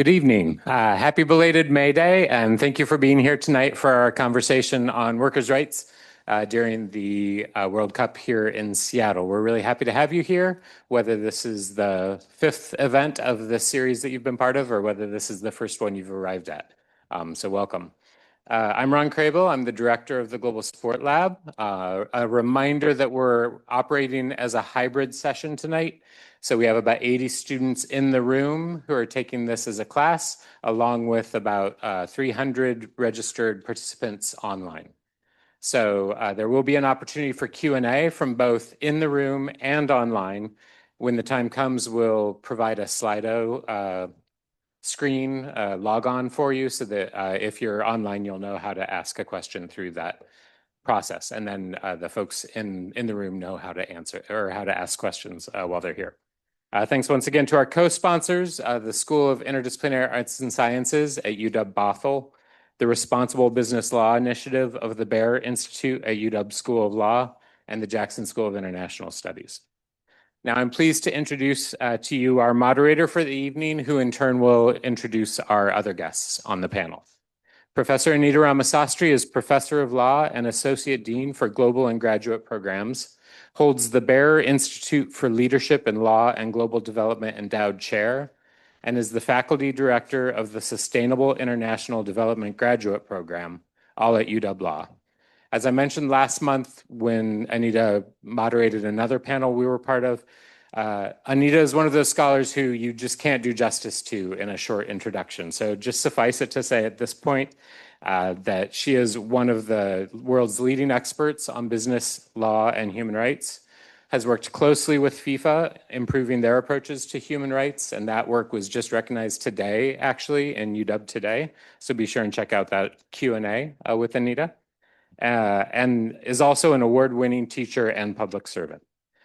Good evening. Happy belated May Day, and thank you for being here tonight for our conversation on workers' rights during the World Cup here in Seattle. We're really happy to have you here, whether this is the fifth event of this series that you've been part of or whether this is the first one you've arrived at. So welcome. I'm Ron Krabill. I'm the director of the Global Sport Lab. A reminder that we're operating as a hybrid session tonight. So we have about 80 students in the room who are taking this as a class, along with about 300 registered participants online. So there will be an opportunity for Q&A from both in the room and online. When the time comes, we'll provide a Slido screen log on for you so that if you're online, you'll know how to ask a question through that process. And then the folks in the room know how to answer or how to ask questions while they're here. Thanks once again to our co-sponsors, the School of Interdisciplinary Arts and Sciences at UW-Bothell, the Responsible Business Law Initiative of the Baer Institute at UW School of Law, and the Jackson School of International Studies. Now I'm pleased to introduce to you our moderator for the evening, who in turn will introduce our other guests on the panel. Professor Anita Ramasastry is Professor of Law and Associate Dean for Global and Graduate Programs, holds the Baer Institute for Leadership in Law and Global Development Endowed Chair, and is the Faculty Director of the Sustainable International Development Graduate Program, all at UW Law. As I mentioned last month when Anita moderated another panel we were part of, Anita is one of those scholars who you just can't do justice to in a short introduction. So just suffice it to say at this point that she is one of the world's leading experts on business law and human rights, has worked closely with FIFA, improving their approaches to human rights, and that work was just recognized today, actually, in UW Today. So be sure and check out that Q&A with Anita. And is also an award-winning teacher and public servant.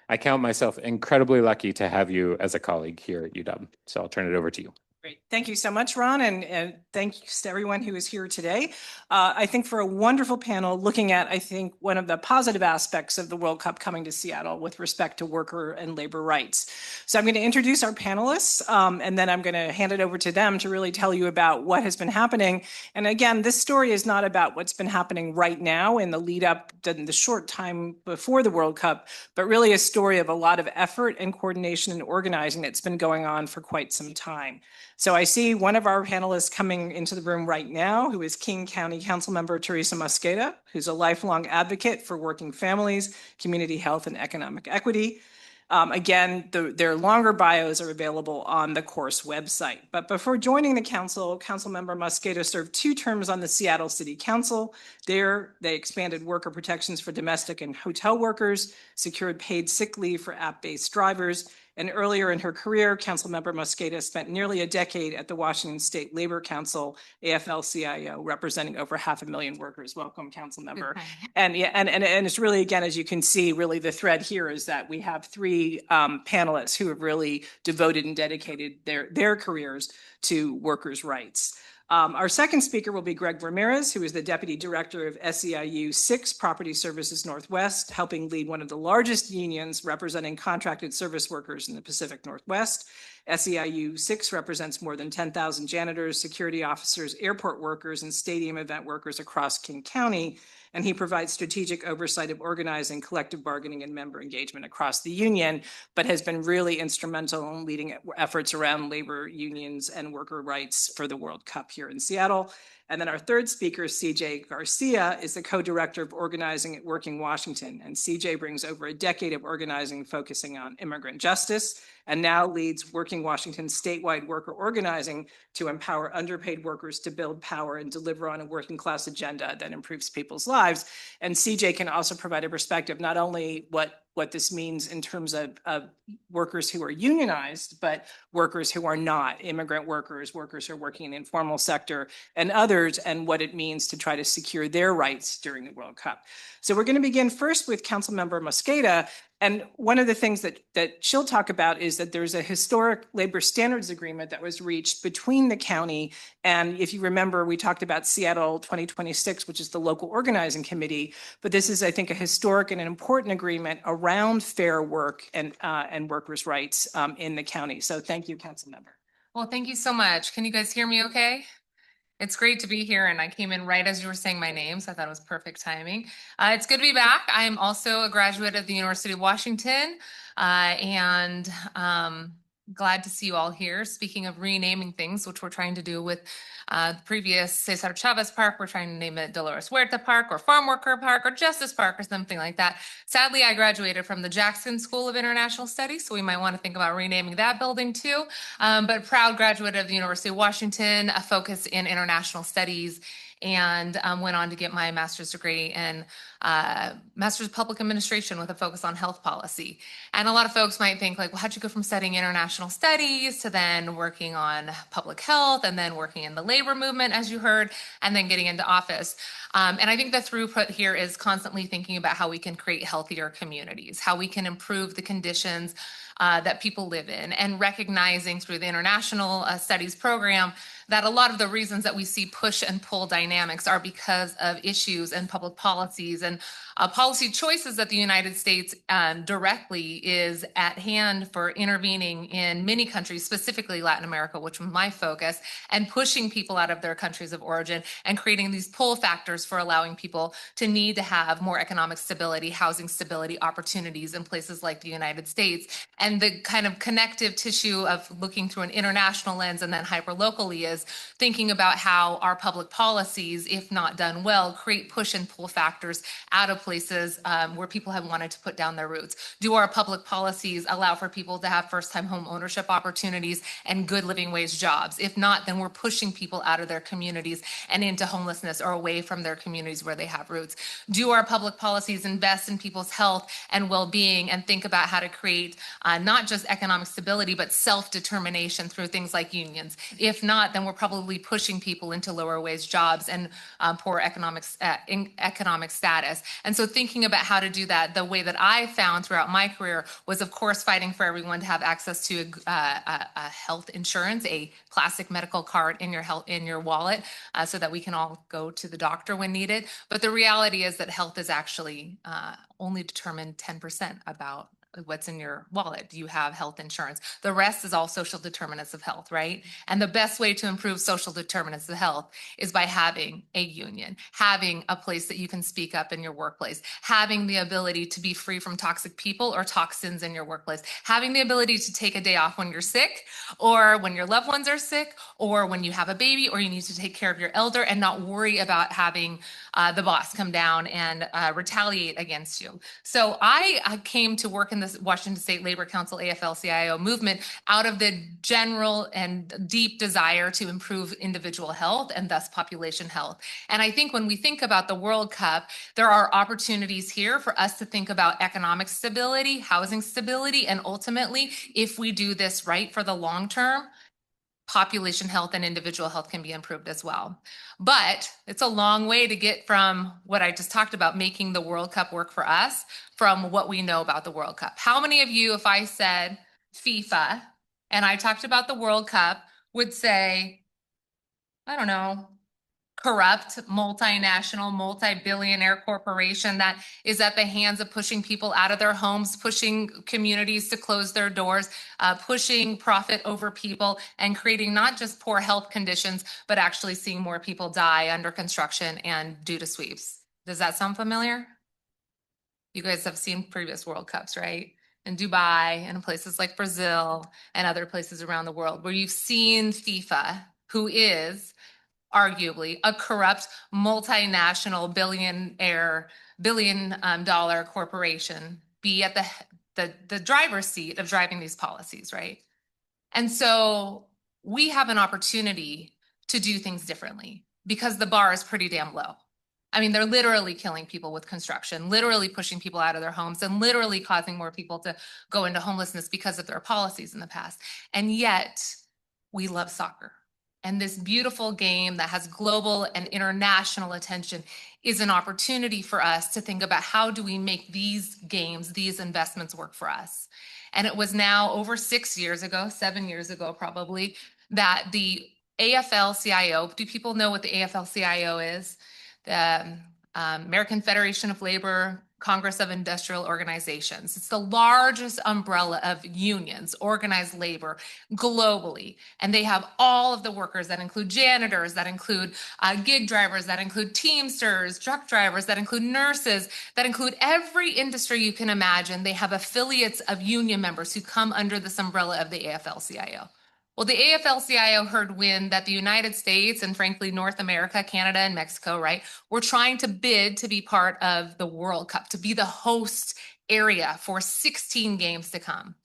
I count myself incredibly lucky to have you as a colleague here at UW. So I'll turn it over to you. Great. Thank you so much, Ron, and thanks to everyone who is here today. I think for a wonderful panel looking at, I think, one of the positive aspects of the World Cup coming to Seattle with respect to worker and labor rights. So I'm going to introduce our panelists, and then I'm going to hand it over to them to really tell you about what has been happening. And again, this story is not about what's been happening right now in the lead up to the short time before the World Cup, but really a story of a lot of effort and coordination and organizing that's been going on for quite some time. So I see one of our panelists coming into the room right now, who is King County Councilmember Teresa Mosqueda, who's a lifelong advocate for working families, community health, and economic equity. Again, their longer bios are available on the course website. But before joining the council, Councilmember Mosqueda served 2 terms on the Seattle City Council. There, they expanded worker protections for domestic and hotel workers, secured paid sick leave for app-based drivers, and earlier in her career, Councilmember Mosqueda spent nearly a decade at the Washington State Labor Council, AFL-CIO, representing over 500,000 workers. Welcome, Councilmember. And it's really, again, as you can see, really the thread here is that we have 3 panelists who have really devoted and dedicated their careers to workers' rights. Our second speaker will be Greg Ramirez, who is the Deputy Director of SEIU 6 Property Services Northwest, helping lead one of the largest unions representing contracted service workers in the Pacific Northwest. SEIU 6 represents more than 10,000 janitors, security officers, airport workers, and stadium event workers across King County, and he provides strategic oversight of organizing, collective bargaining, and member engagement across the union, but has been really instrumental in leading efforts around labor unions and worker rights for the World Cup here in Seattle. And then our third speaker, CJ Garcia, is the co-director of organizing at Working Washington. And CJ brings over a decade of organizing focusing on immigrant justice, and now leads Working Washington's statewide worker organizing to empower underpaid workers to build power and deliver on a working class agenda that improves people's lives. And CJ can also provide a perspective, not only what this means in terms of workers who are unionized, but workers who are not, immigrant workers, workers who are working in the informal sector, and others, and what it means to try to secure their rights during the World Cup. So we're going to begin first with Councilmember Mosqueda. And one of the things that she'll talk about is that there's a historic labor standards agreement that was reached between the county. And if you remember, we talked about Seattle 2026, which is the local organizing committee. But this is, I think, a historic and an important agreement around fair work and workers' rights in the county. So thank you, Councilmember. Well, thank you so much. Can you guys hear me okay? It's great to be here, and I came in right as you were saying my name, so I thought it was perfect timing. It's good to be back. I'm also a graduate of the University of Washington, and glad to see you all here. Speaking of renaming things, which we're trying to do with the previous Cesar Chavez Park, we're trying to name it Dolores Huerta Park or Farm Worker Park or Justice Park or something like that. Sadly, I graduated from the Jackson School of International Studies, so we might want to think about renaming that building too. But proud graduate of the University of Washington, a focus in international studies, and went on to get my master's degree in master's of public administration with a focus on health policy. And a lot of folks might think like, well, how'd you go from studying international studies to then working on public health and then working in the labor movement, as you heard, and then getting into office? And I think the throughput here is constantly thinking about how we can create healthier communities, how we can improve the conditions that people live in, and recognizing through the international studies program that a lot of the reasons that we see push and pull dynamics are because of issues and public policies and policy choices that the United States directly is at hand for intervening in many countries, specifically Latin America, which was my focus, and pushing people out of their countries of origin and creating these pull factors for allowing people to need to have more economic stability, housing stability, opportunities in places like the United States. And the kind of connective tissue of looking through an international lens and then hyperlocally is thinking about how our public policies, if not done well, create push and pull factors out of places where people have wanted to put down their roots. Do our public policies allow for people to have first-time home ownership opportunities and good living wage jobs? If not, then we're pushing people out of their communities and into homelessness or away from their communities where they have roots. Do our public policies invest in people's health and well-being and think about how to create not just economic stability, but self-determination through things like unions? If not, then we're probably pushing people into lower wage jobs and poor economic status. And so thinking about how to do that, the way that I found throughout my career was, of course, fighting for everyone to have access to a health insurance, a classic medical card in your wallet, so that we can all go to the doctor when needed. But the reality is that health is actually only determined 10% about what's in your wallet. Do you have health insurance? The rest is all social determinants of health, right? And the best way to improve social determinants of health is by having a union, having a place that you can speak up in your workplace, having the ability to be free from toxic people or toxins in your workplace, having the ability to take a day off when you're sick or when your loved ones are sick or when you have a baby or you need to take care of your elder and not worry about having the boss come down and retaliate against you. So I came to work in the Washington State Labor Council AFL-CIO movement out of the general and deep desire to improve individual health and thus population health. And I think when we think about the World Cup, there are opportunities here for us to think about economic stability, housing stability, and ultimately, if we do this right for the long term, population health and individual health can be improved as well. But it's a long way to get from what I just talked about, making the World Cup work for us, from what we know about the World Cup. How many of you, if I said FIFA and I talked about the World Cup, would say, I don't know, corrupt, multinational, multi-billionaire corporation that is at the hands of pushing people out of their homes, pushing communities to close their doors, pushing profit over people, and creating not just poor health conditions, but actually seeing more people die under construction and due to sweeps? Does that sound familiar? You guys have seen previous World Cups, right? In Dubai and in places like Brazil and other places around the world where you've seen FIFA, who is arguably a corrupt multinational billion-dollar corporation, be at the driver's seat of driving these policies, right? And so we have an opportunity to do things differently because the bar is pretty damn low. I mean, they're literally killing people with construction, literally pushing people out of their homes, and literally causing more people to go into homelessness because of their policies in the past. And yet, we love soccer. And this beautiful game that has global and international attention is an opportunity for us to think about how do we make these games, these investments work for us. And it was now over 6 years ago, 7 years ago probably, that the AFL-CIO, do people know what the AFL-CIO is? The American Federation of Labor Congress of Industrial Organizations. It's the largest umbrella of unions, organized labor globally. And they have all of the workers that include janitors, that include gig drivers, that include Teamsters, truck drivers, that include nurses, that include every industry you can imagine. They have affiliates of union members who come under this umbrella of the AFL-CIO. Well, the AFL-CIO heard wind that the United States and frankly, North America, Canada and Mexico, right, were trying to bid to be part of the World Cup, to be the host area for 16 games to come.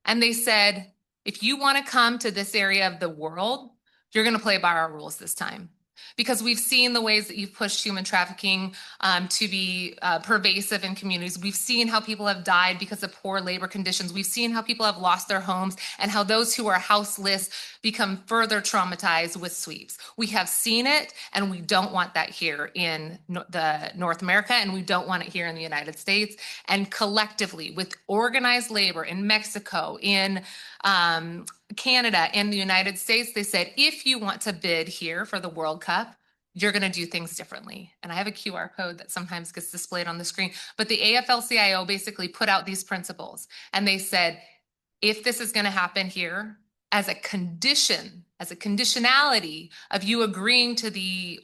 And they said, if you want to come to this area of the world, you're going to play by our rules this time. Because we've seen the ways that you've pushed human trafficking to be pervasive in communities. We've seen how people have died because of poor labor conditions. We've seen how people have lost their homes and how those who are houseless become further traumatized with sweeps. We have seen it, and we don't want that here in the North America, and we don't want it here in the United States. And collectively, with organized labor in Mexico, in Canada and the United States, they said, if you want to bid here for the World Cup, you're going to do things differently. And I have a QR code that sometimes gets displayed on the screen, but the AFL-CIO basically put out these principles, and they said, if this is going to happen here as a condition, as a conditionality of you agreeing to the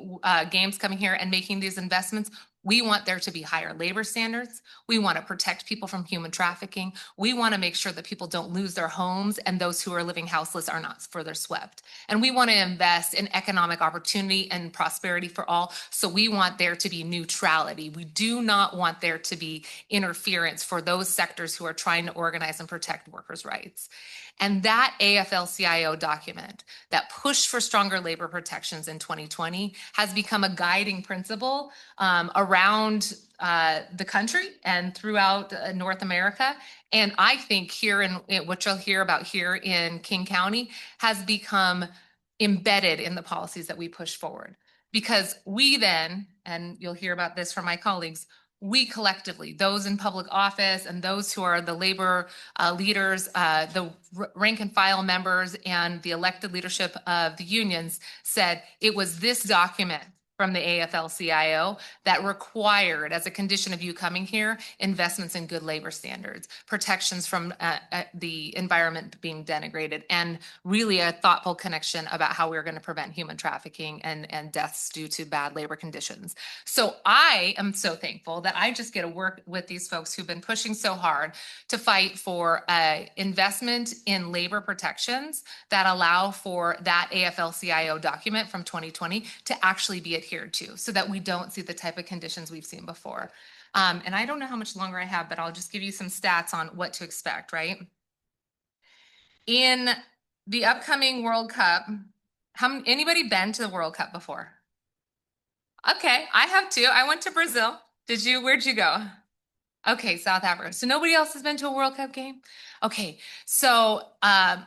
games coming here and making these investments, we want there to be higher labor standards. We want to protect people from human trafficking. We want to make sure that people don't lose their homes and those who are living houseless are not further swept. And we want to invest in economic opportunity and prosperity for all. So we want there to be neutrality. We do not want there to be interference for those sectors who are trying to organize and protect workers' rights. And that AFL-CIO document that pushed for stronger labor protections in 2020 has become a guiding principle around the country and throughout North America. And I think here in what you'll hear about here in King County has become embedded in the policies that we push forward. Because we then, and you'll hear about this from my colleagues, we collectively, those in public office and those who are the labor leaders, the rank and file members and the elected leadership of the unions said it was this document from the AFL-CIO that required, as a condition of you coming here, investments in good labor standards, protections from the environment being denigrated, and really a thoughtful connection about how we're going to prevent human trafficking and deaths due to bad labor conditions. So I am so thankful that I just get to work with these folks who've been pushing so hard to fight for investment in labor protections that allow for that AFL-CIO document from 2020 to actually be adhered to, so that we don't see the type of conditions we've seen before. And I don't know how much longer I have, but I'll just give you some stats on what to expect, right? In the upcoming World Cup, anybody been to the World Cup before? Okay, I have too. I went to Brazil. Did you? Where'd you go? Okay, South Africa. So nobody else has been to a World Cup game? Okay, so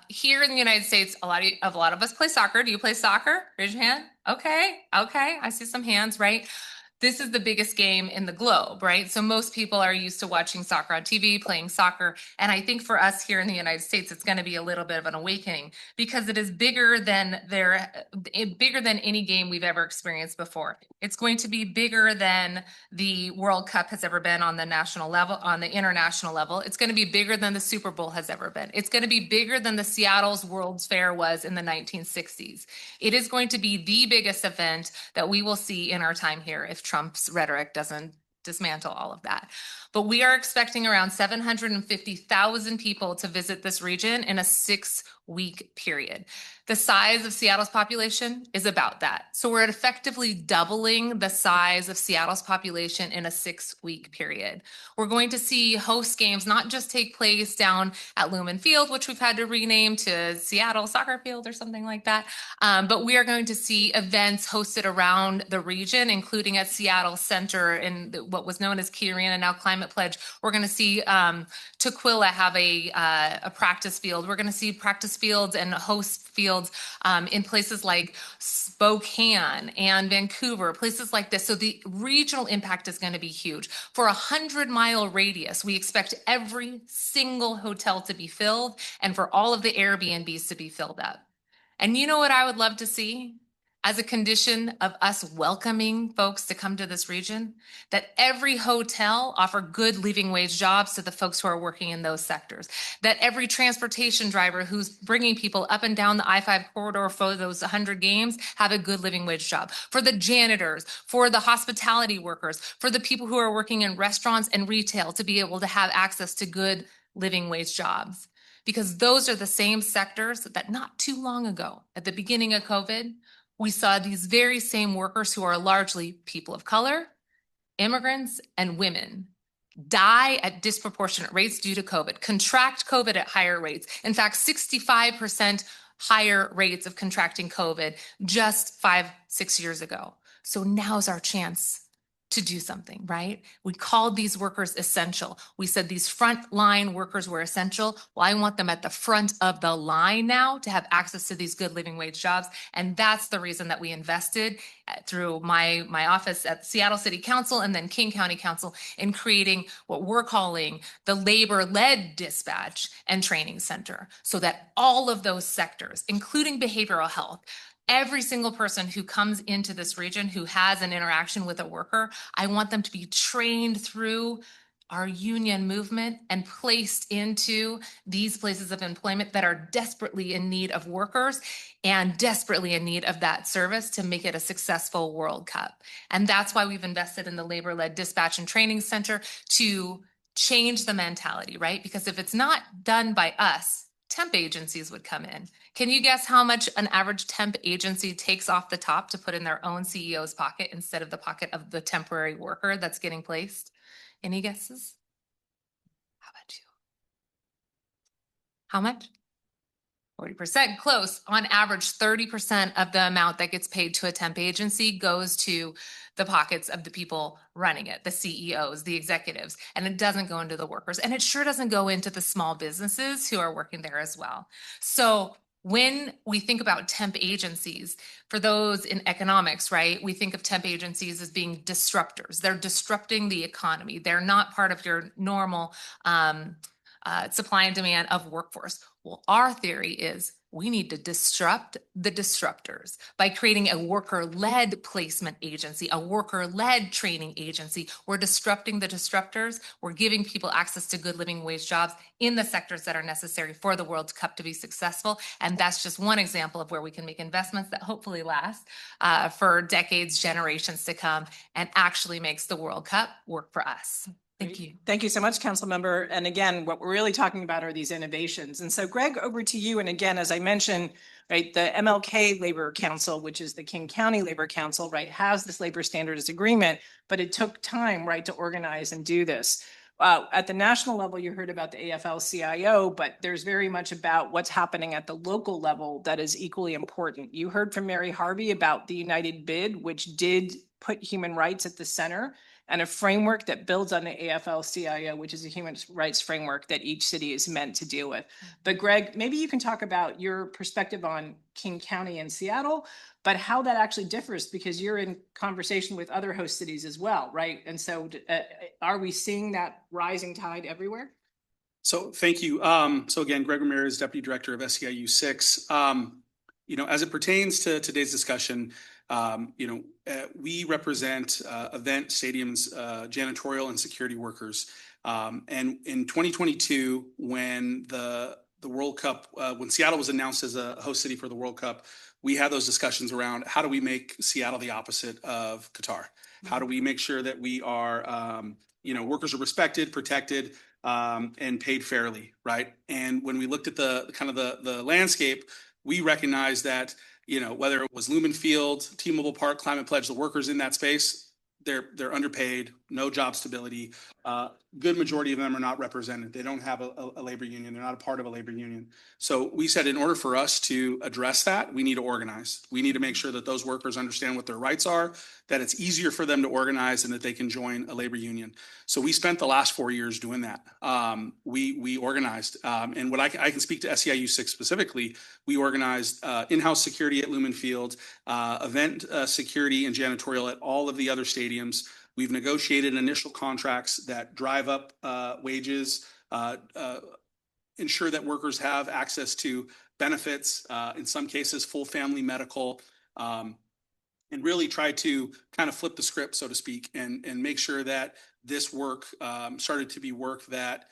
here in the United States, a lot of us play soccer. Do you play soccer? Raise your hand. Okay, I see some hands, right? This is the biggest game in the globe, right? So most people are used to watching soccer on TV, playing soccer. And I think for us here in the United States, it's going to be a little bit of an awakening because it is bigger than any game we've ever experienced before. It's going to be bigger than the World Cup has ever been on the national level, on the international level. It's going to be bigger than the Super Bowl has ever been. It's going to be bigger than the Seattle's World's Fair was in the 1960s. It is going to be the biggest event that we will see in our time here if Trump's rhetoric doesn't dismantle all of that. But we are expecting around 750,000 people to visit this region in a 6-week period. The size of Seattle's population is about that. So we're effectively doubling the size of Seattle's population in a 6-week period. We're going to see host games not just take place down at Lumen Field, which we've had to rename to Seattle Soccer Field or something like that, but we are going to see events hosted around the region, including at Seattle Center in what was known as Key Arena, now Climate Pledge. We're going to see Tukwila have a practice field. We're going to see practice fields and host fields in places like Spokane and Vancouver, places like this. So the regional impact is going to be huge. For a 100-mile radius, we expect every single hotel to be filled and for all of the Airbnbs to be filled up. And you know what I would love to see? as a condition of us welcoming folks to come to this region, that every hotel offer good living wage jobs to the folks who are working in those sectors, that every transportation driver who's bringing people up and down the I-5 corridor for those 100 games have a good living wage job. For the janitors, for the hospitality workers, for the people who are working in restaurants and retail to be able to have access to good living wage jobs. Because those are the same sectors that not too long ago, at the beginning of COVID, we saw these very same workers who are largely people of color, immigrants, and women die at disproportionate rates due to COVID, contract COVID at higher rates. In fact, 65% higher rates of contracting COVID just 5-6 years ago. So now's our chance to do something, right? We called these workers essential. We said these frontline workers were essential. Well, I want them at the front of the line now to have access to these good living wage jobs. And that's the reason that we invested through my office at Seattle City Council and then King County Council in creating what we're calling the labor-led dispatch and training center, so that all of those sectors, including behavioral health, every single person who comes into this region who has an interaction with a worker, I want them to be trained through our union movement and placed into these places of employment that are desperately in need of workers and desperately in need of that service to make it a successful World Cup. And that's why we've invested in the labor-led dispatch and training center to change the mentality, right? Because if it's not done by us, temp agencies would come in. Can you guess how much an average temp agency takes off the top to put in their own CEO's pocket instead of the pocket of the temporary worker that's getting placed? Any guesses? How about you? How much? 40%, close. On average, 30% of the amount that gets paid to a temp agency goes to the pockets of the people running it, the CEOs, the executives, and it doesn't go into the workers. And it sure doesn't go into the small businesses who are working there as well. So when we think about temp agencies, for those in economics, right, we think of temp agencies as being disruptors. They're disrupting the economy. They're not part of your normal supply and demand of workforce. Well, our theory is we need to disrupt the disruptors by creating a worker-led placement agency, a worker-led training agency. We're disrupting the disruptors. We're giving people access to good living wage jobs in the sectors that are necessary for the World Cup to be successful. And that's just one example of where we can make investments that hopefully last for decades, generations to come, and actually makes the World Cup work for us. Thank you. Thank you so much, Councilmember. And again, what we're really talking about are these innovations. And so Greg, over to you. And again, as I mentioned, right, the MLK Labor Council, which is the King County Labor Council, right, has this labor standards agreement, but it took time, right, to organize and do this. At the national level, you heard about the AFL-CIO, but there's very much about what's happening at the local level that is equally important. You heard from Mary Harvey about the United Bid, which did put human rights at the center, and a framework that builds on the AFL-CIO, which is a human rights framework that each city is meant to deal with. But Greg, maybe you can talk about your perspective on King County and Seattle, but how that actually differs, because you're in conversation with other host cities as well, right? And so are we seeing that rising tide everywhere? So thank you. So again, Greg Ramirez, Deputy Director of SEIU 6. As it pertains to today's discussion, we represent event, stadiums, janitorial, and security workers. And in 2022, when the World Cup, when Seattle was announced as a host city for the World Cup, we had those discussions around how do we make Seattle the opposite of Qatar? How do we make sure that we are, workers are respected, protected, and paid fairly, right? And when we looked at the landscape, we recognized that, whether it was Lumen Field, T-Mobile Park, Climate Pledge, the workers in that space, they're underpaid, no job stability. Good majority of them are not represented. They don't have a labor union. They're not a part of a labor union. So we said in order for us to address that, we need to organize. We need to make sure that those workers understand what their rights are, that it's easier for them to organize, and that they can join a labor union. So we spent the last 4 years doing that. We organized, and what I can speak to SEIU 6 specifically, we organized in-house security at Lumen Field, event security and janitorial at all of the other stadiums. We've negotiated initial contracts that drive up wages, ensure that workers have access to benefits, in some cases, full family medical. and really try to kind of flip the script, so to speak, and make sure that this work started to be work that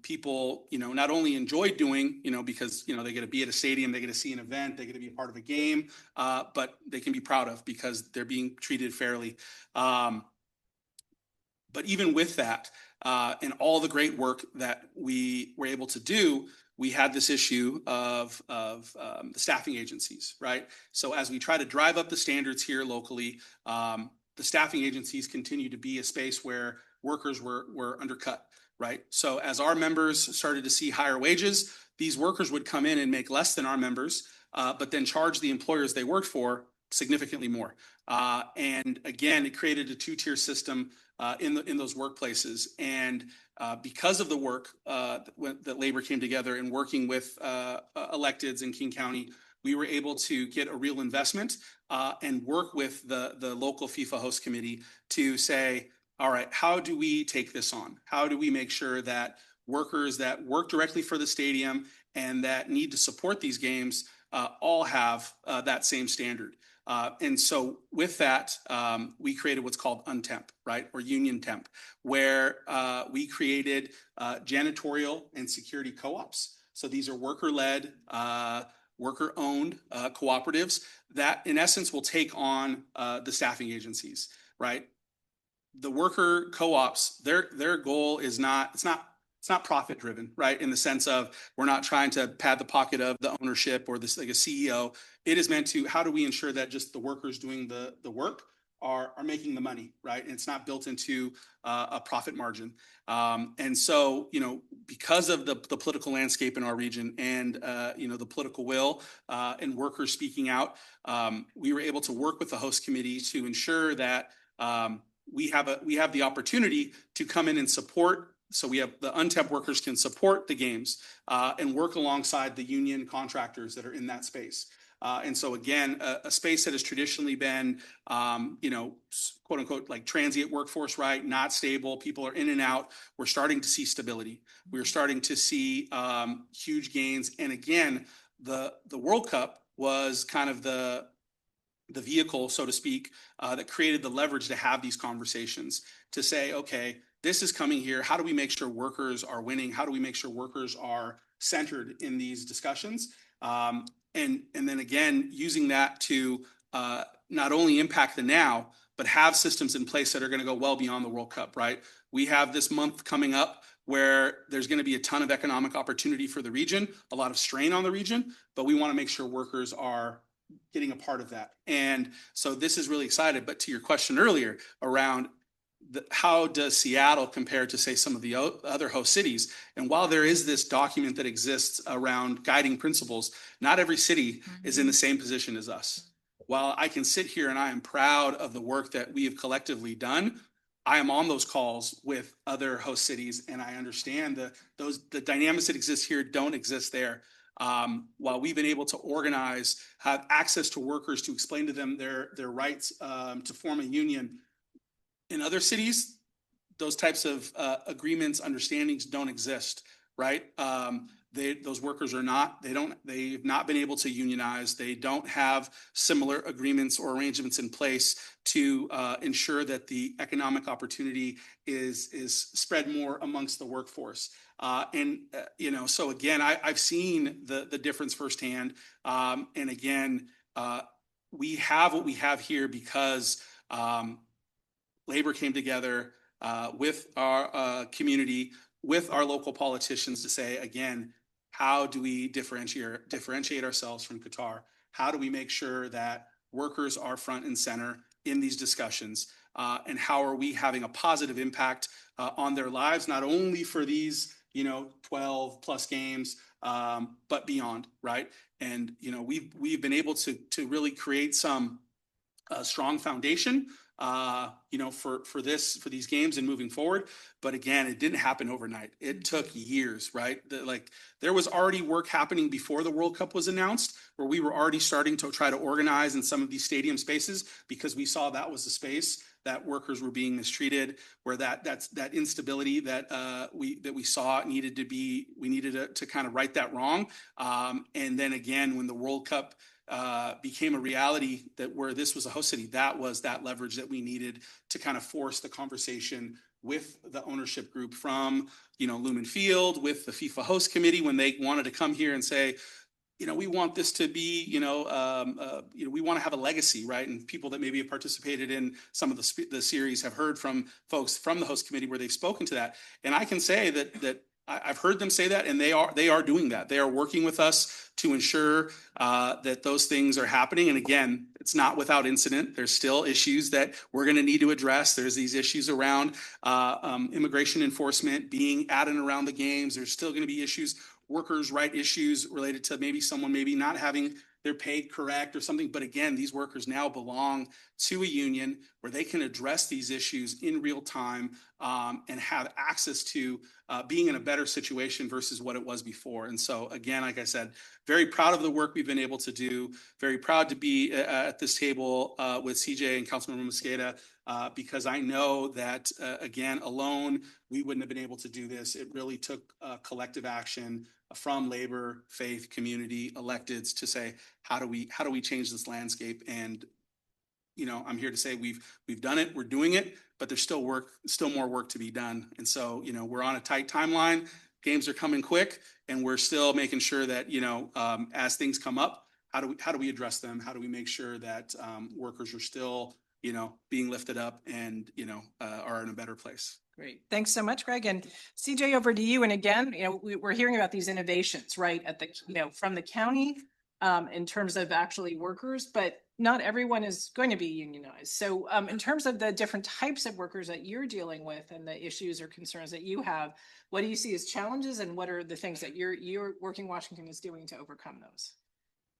people, not only enjoy doing, because, they get to be at a stadium, they get to see an event, they get to be a part of a game, but they can be proud of because they're being treated fairly. But even with that, and all the great work that we were able to do, we had this issue of the staffing agencies, right? So as we try to drive up the standards here locally, the staffing agencies continue to be a space where workers were undercut, right? So as our members started to see higher wages, these workers would come in and make less than our members, but then charge the employers they worked for significantly more. And again, it created a two-tier system in those workplaces. And because of the work that labor came together and working with electeds in King County, we were able to get a real investment and work with the local FIFA host committee to say, all right, how do we take this on? How do we make sure that workers that work directly for the stadium and that need to support these games all have that same standard? And so with that, we created what's called UNTEMP, right? Or union temp, where we created janitorial and security co-ops. So these are worker-led, worker-owned cooperatives that in essence will take on the staffing agencies, right? The worker co-ops, their goal is it's not profit driven, right? In the sense of we're not trying to pad the pocket of the ownership or this like a CEO. It is meant to, how do we ensure that just the workers doing the work are making the money, right? And it's not built into a profit margin. And so, because of the political landscape in our region and, the political will and workers speaking out, we were able to work with the host committee to ensure that we have the opportunity to come in and support. So we have the UNTEP workers can support the games and work alongside the union contractors that are in that space. And so again, a space that has traditionally been, quote unquote, like transient workforce, right? Not stable. People are in and out. We're starting to see stability. We're starting to see huge gains. And again, the World Cup was kind of the vehicle, so to speak, that created the leverage to have these conversations to say, okay, this is coming here. How do we make sure workers are winning? How do we make sure workers are centered in these discussions? And then again, using that to not only impact the now, but have systems in place that are going to go well beyond the World Cup, right? We have this month coming up where there's going to be a ton of economic opportunity for the region, a lot of strain on the region, but we want to make sure workers are getting a part of that. And so this is really excited. But to your question earlier around how does Seattle compare to, say, some of the other host cities? And while there is this document that exists around guiding principles, not every city is in the same position as us. While I can sit here and I am proud of the work that we have collectively done, I am on those calls with other host cities, and I understand the dynamics that exist here don't exist there. While we've been able to organize, have access to workers to explain to them their rights to form a union, in other cities, those types of agreements, understandings don't exist, right? Those workers they've not been able to unionize. They don't have similar agreements or arrangements in place to ensure that the economic opportunity is spread more amongst the workforce. So again, I've seen the difference firsthand. And again, we have what we have here because labor came together with our community, with our local politicians to say, again, how do we differentiate ourselves from Qatar? How do we make sure that workers are front and center in these discussions? And how are we having a positive impact on their lives, not only for these 12 plus games, but beyond, right? And we've been able to really create some strong foundation for these games and moving forward. But again, it didn't happen overnight. It took years, right? There was already work happening before the World Cup was announced, where we were already starting to try to organize in some of these stadium spaces because we saw that was the space that workers were being mistreated, where that instability that we saw we needed to kind of right that wrong. And then again, when the World Cup became a reality, that where this was a host city, that was that leverage that we needed to kind of force the conversation with the ownership group from, Lumen Field, with the FIFA host committee, when they wanted to come here and say, we want this to be, we want to have a legacy, right? And people that maybe have participated in some of the series have heard from folks from the host committee where they've spoken to that. And I can say that I've heard them say that, and they are doing that. They are working with us to ensure that those things are happening. And again, it's not without incident. There's still issues that we're going to need to address. There's these issues around immigration enforcement being at and around the games. There's still going to be issues, workers' right issues related to maybe someone maybe not having their paid correct or something. But again, these workers now belong to a union where they can address these issues in real time and have access to being in a better situation versus what it was before. And so again, like I said, very proud of the work we've been able to do. Very proud to be at this table with CJ and Councilmember Mosqueda, because I know that, again, alone, we wouldn't have been able to do this. It really took collective action from labor, faith, community, electeds to say, how do we change this landscape? And I'm here to say we've done it, we're doing it, but there's still more work to be done. And so, we're on a tight timeline. Games are coming quick, and we're still making sure that, as things come up, how do we address them? How do we make sure that workers are still, being lifted up and, are in a better place? Great. Thanks so much, Greg. And CJ, over to you. And again, we're hearing about these innovations, right, at the, from the county in terms of actually workers, but not everyone is going to be unionized. So in terms of the different types of workers that you're dealing with and the issues or concerns that you have, what do you see as challenges, and what are the things that your Working Washington is doing to overcome those?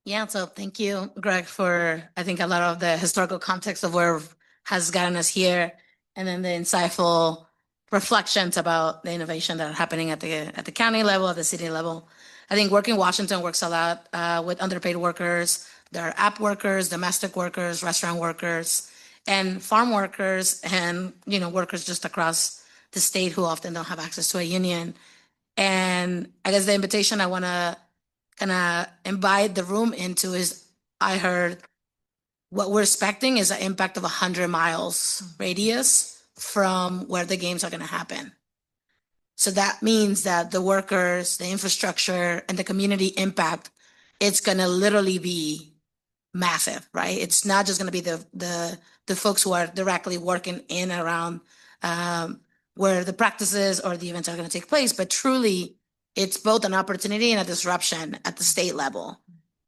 Yeah, so thank you, Greg, for I think a lot of the historical context of where has gotten us here, and then the insightful reflections about the innovation that are happening at the county level, at the city level. I think Working Washington works a lot with underpaid workers. There are app workers, domestic workers, restaurant workers, and farm workers, and workers just across the state who often don't have access to a union. And I guess the invitation I want to kind of invite the room into is, I heard what we're expecting is an impact of 100 miles radius from where the games are going to happen. So that means that the workers, the infrastructure, and the community impact, it's going to literally be massive, right? It's not just going to be the folks who are directly working in and around where the practices or the events are going to take place, but truly it's both an opportunity and a disruption at the state level.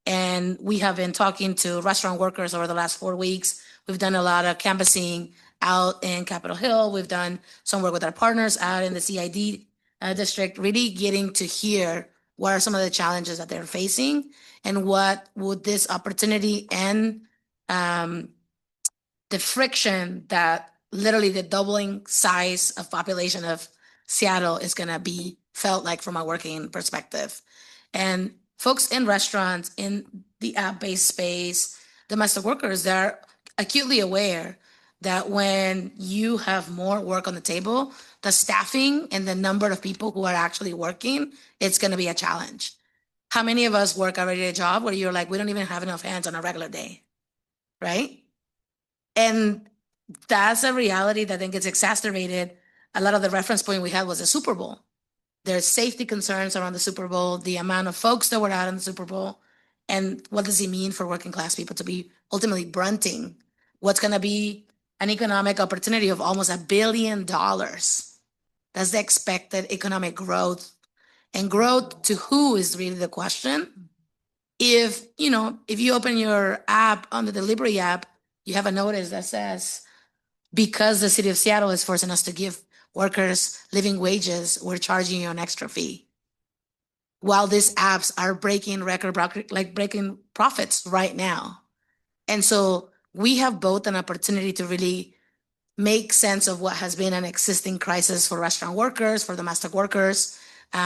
And we have been talking to restaurant workers over the last 4 weeks. We've done a lot of canvassing out in Capitol Hill. We've done some work with our partners out in the CID district, really getting to hear what are some of the challenges that they're facing, and what would this opportunity and the friction that literally the doubling size of population of Seattle is going to be felt like from a working perspective. And folks in restaurants, in the app-based space, domestic workers, they're acutely aware that when you have more work on the table, the staffing and the number of people who are actually working, it's going to be a challenge. How many of us work already a job where you're like, we don't even have enough hands on a regular day, right? And that's a reality that then gets exacerbated. A lot of the reference point we had was the Super Bowl. There's safety concerns around the Super Bowl, the amount of folks that were out in the Super Bowl, and what does it mean for working class people to be ultimately brunting what's going to be an economic opportunity of almost $1 billion. That's the expected economic growth. And growth to who is really the question. If you open your app on the delivery app, you have a notice that says, because the city of Seattle is forcing us to give workers living wages, we're charging you an extra fee. While these apps are breaking breaking profits right now. And so we have both an opportunity to really make sense of what has been an existing crisis for restaurant workers, for domestic workers,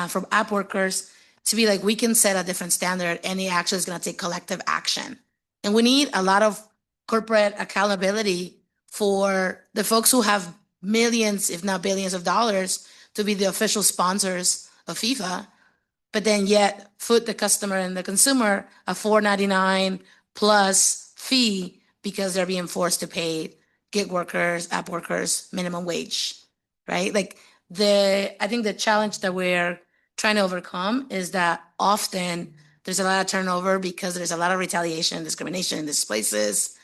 from app workers, to be like, we can set a different standard, and it actually is going to take collective action. And we need a lot of corporate accountability for the folks who have millions, if not billions of dollars to be the official sponsors of FIFA, but then yet foot the customer and the consumer a $4.99 plus fee because they're being forced to pay gig workers, app workers, minimum wage, right? Like I think the challenge that we're trying to overcome is that often there's a lot of turnover because there's a lot of retaliation, discrimination in these places.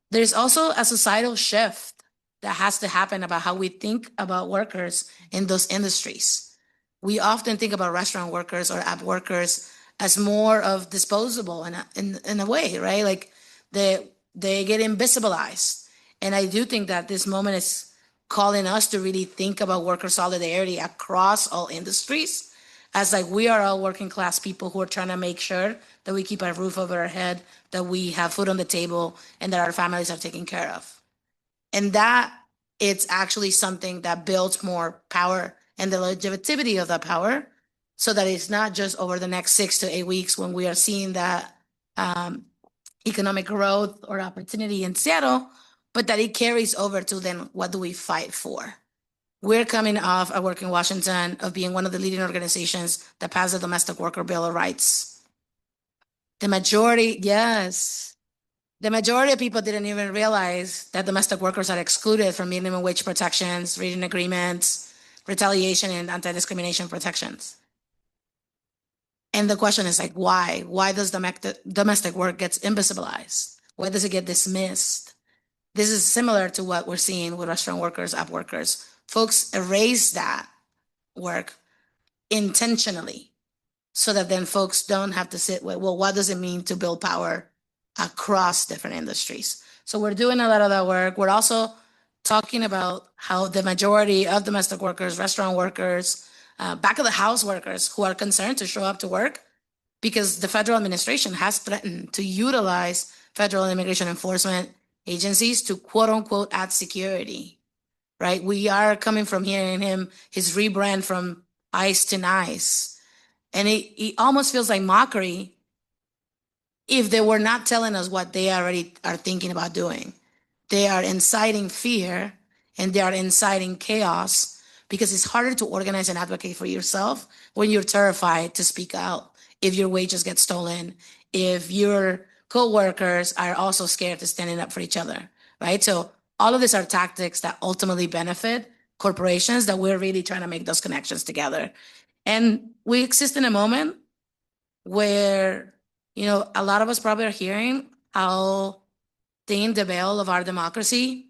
There's also a societal shift that has to happen about how we think about workers in those industries. We often think about restaurant workers or app workers as more of disposable in a way, right? Like they get invisibilized. And I do think that this moment is calling us to really think about worker solidarity across all industries, as like we are all working class people who are trying to make sure that we keep a roof over our head, that we have food on the table, and that our families are taken care of. And that it's actually something that builds more power and the legitimacy of that power, so that it's not just over the next 6 to 8 weeks when we are seeing that economic growth or opportunity in Seattle, but that it carries over to then what do we fight for? We're coming off a work in Washington of being one of the leading organizations that passed the Domestic Worker Bill of Rights. The majority, yes. The majority of people didn't even realize that domestic workers are excluded from minimum wage protections, reading agreements, retaliation, and anti-discrimination protections. And the question is like, why? Why does domestic work get invisibilized? Why does it get dismissed? This is similar to what we're seeing with restaurant workers, app workers. Folks erase that work intentionally so that then folks don't have to sit with, well, what does it mean to build power across different industries? So we're doing a lot of that work. We're also talking about how the majority of domestic workers, restaurant workers, back of the house workers who are concerned to show up to work because the federal administration has threatened to utilize federal immigration enforcement agencies to quote unquote add security, right? We are coming from hearing his rebrand from ICE to NICE. And it almost feels like mockery if they were not telling us what they already are thinking about doing. They are inciting fear and they are inciting chaos because it's harder to organize and advocate for yourself when you're terrified to speak out. If your wages get stolen, if your co-workers are also scared to standing up for each other, right? So all of these are tactics that ultimately benefit corporations that we're really trying to make those connections together. And we exist in a moment where, a lot of us probably are hearing how thin the veil of our democracy,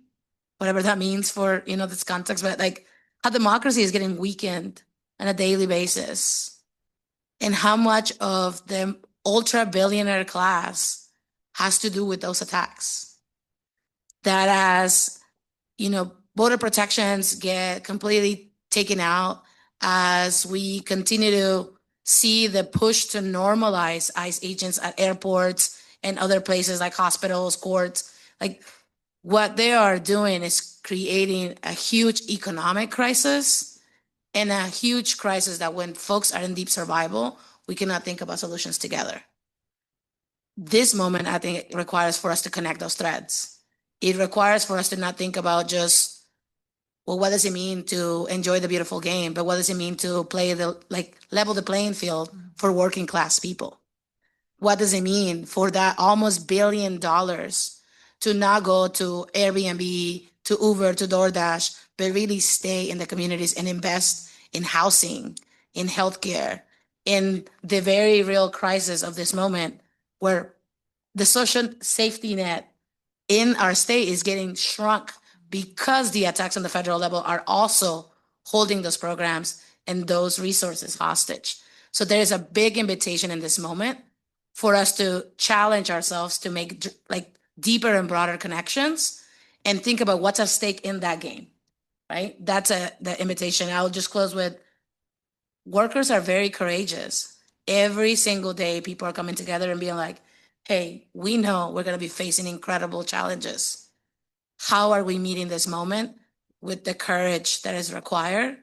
whatever that means for, this context, but like how democracy is getting weakened on a daily basis and how much of the ultra billionaire class has to do with those attacks. That as, border protections get completely taken out, as we continue to see the push to normalize ICE agents at airports and other places like hospitals, courts, like what they are doing is creating a huge economic crisis and a huge crisis that when folks are in deep survival, we cannot think about solutions together. This moment, I think, it requires for us to connect those threads. It requires for us to not think about just, well, what does it mean to enjoy the beautiful game? But what does it mean to level the playing field for working class people? What does it mean for that almost $1 billion to not go to Airbnb, to Uber, to DoorDash, but really stay in the communities and invest in housing, in healthcare, in the very real crisis of this moment where the social safety net in our state is getting shrunk because the attacks on the federal level are also holding those programs and those resources hostage. So there is a big invitation in this moment for us to challenge ourselves to make deeper and broader connections and think about what's at stake in that game, right? That's the invitation. I'll just close with, workers are very courageous. Every single day, people are coming together and being like, hey, we know we're gonna be facing incredible challenges. How are we meeting this moment with the courage that is required?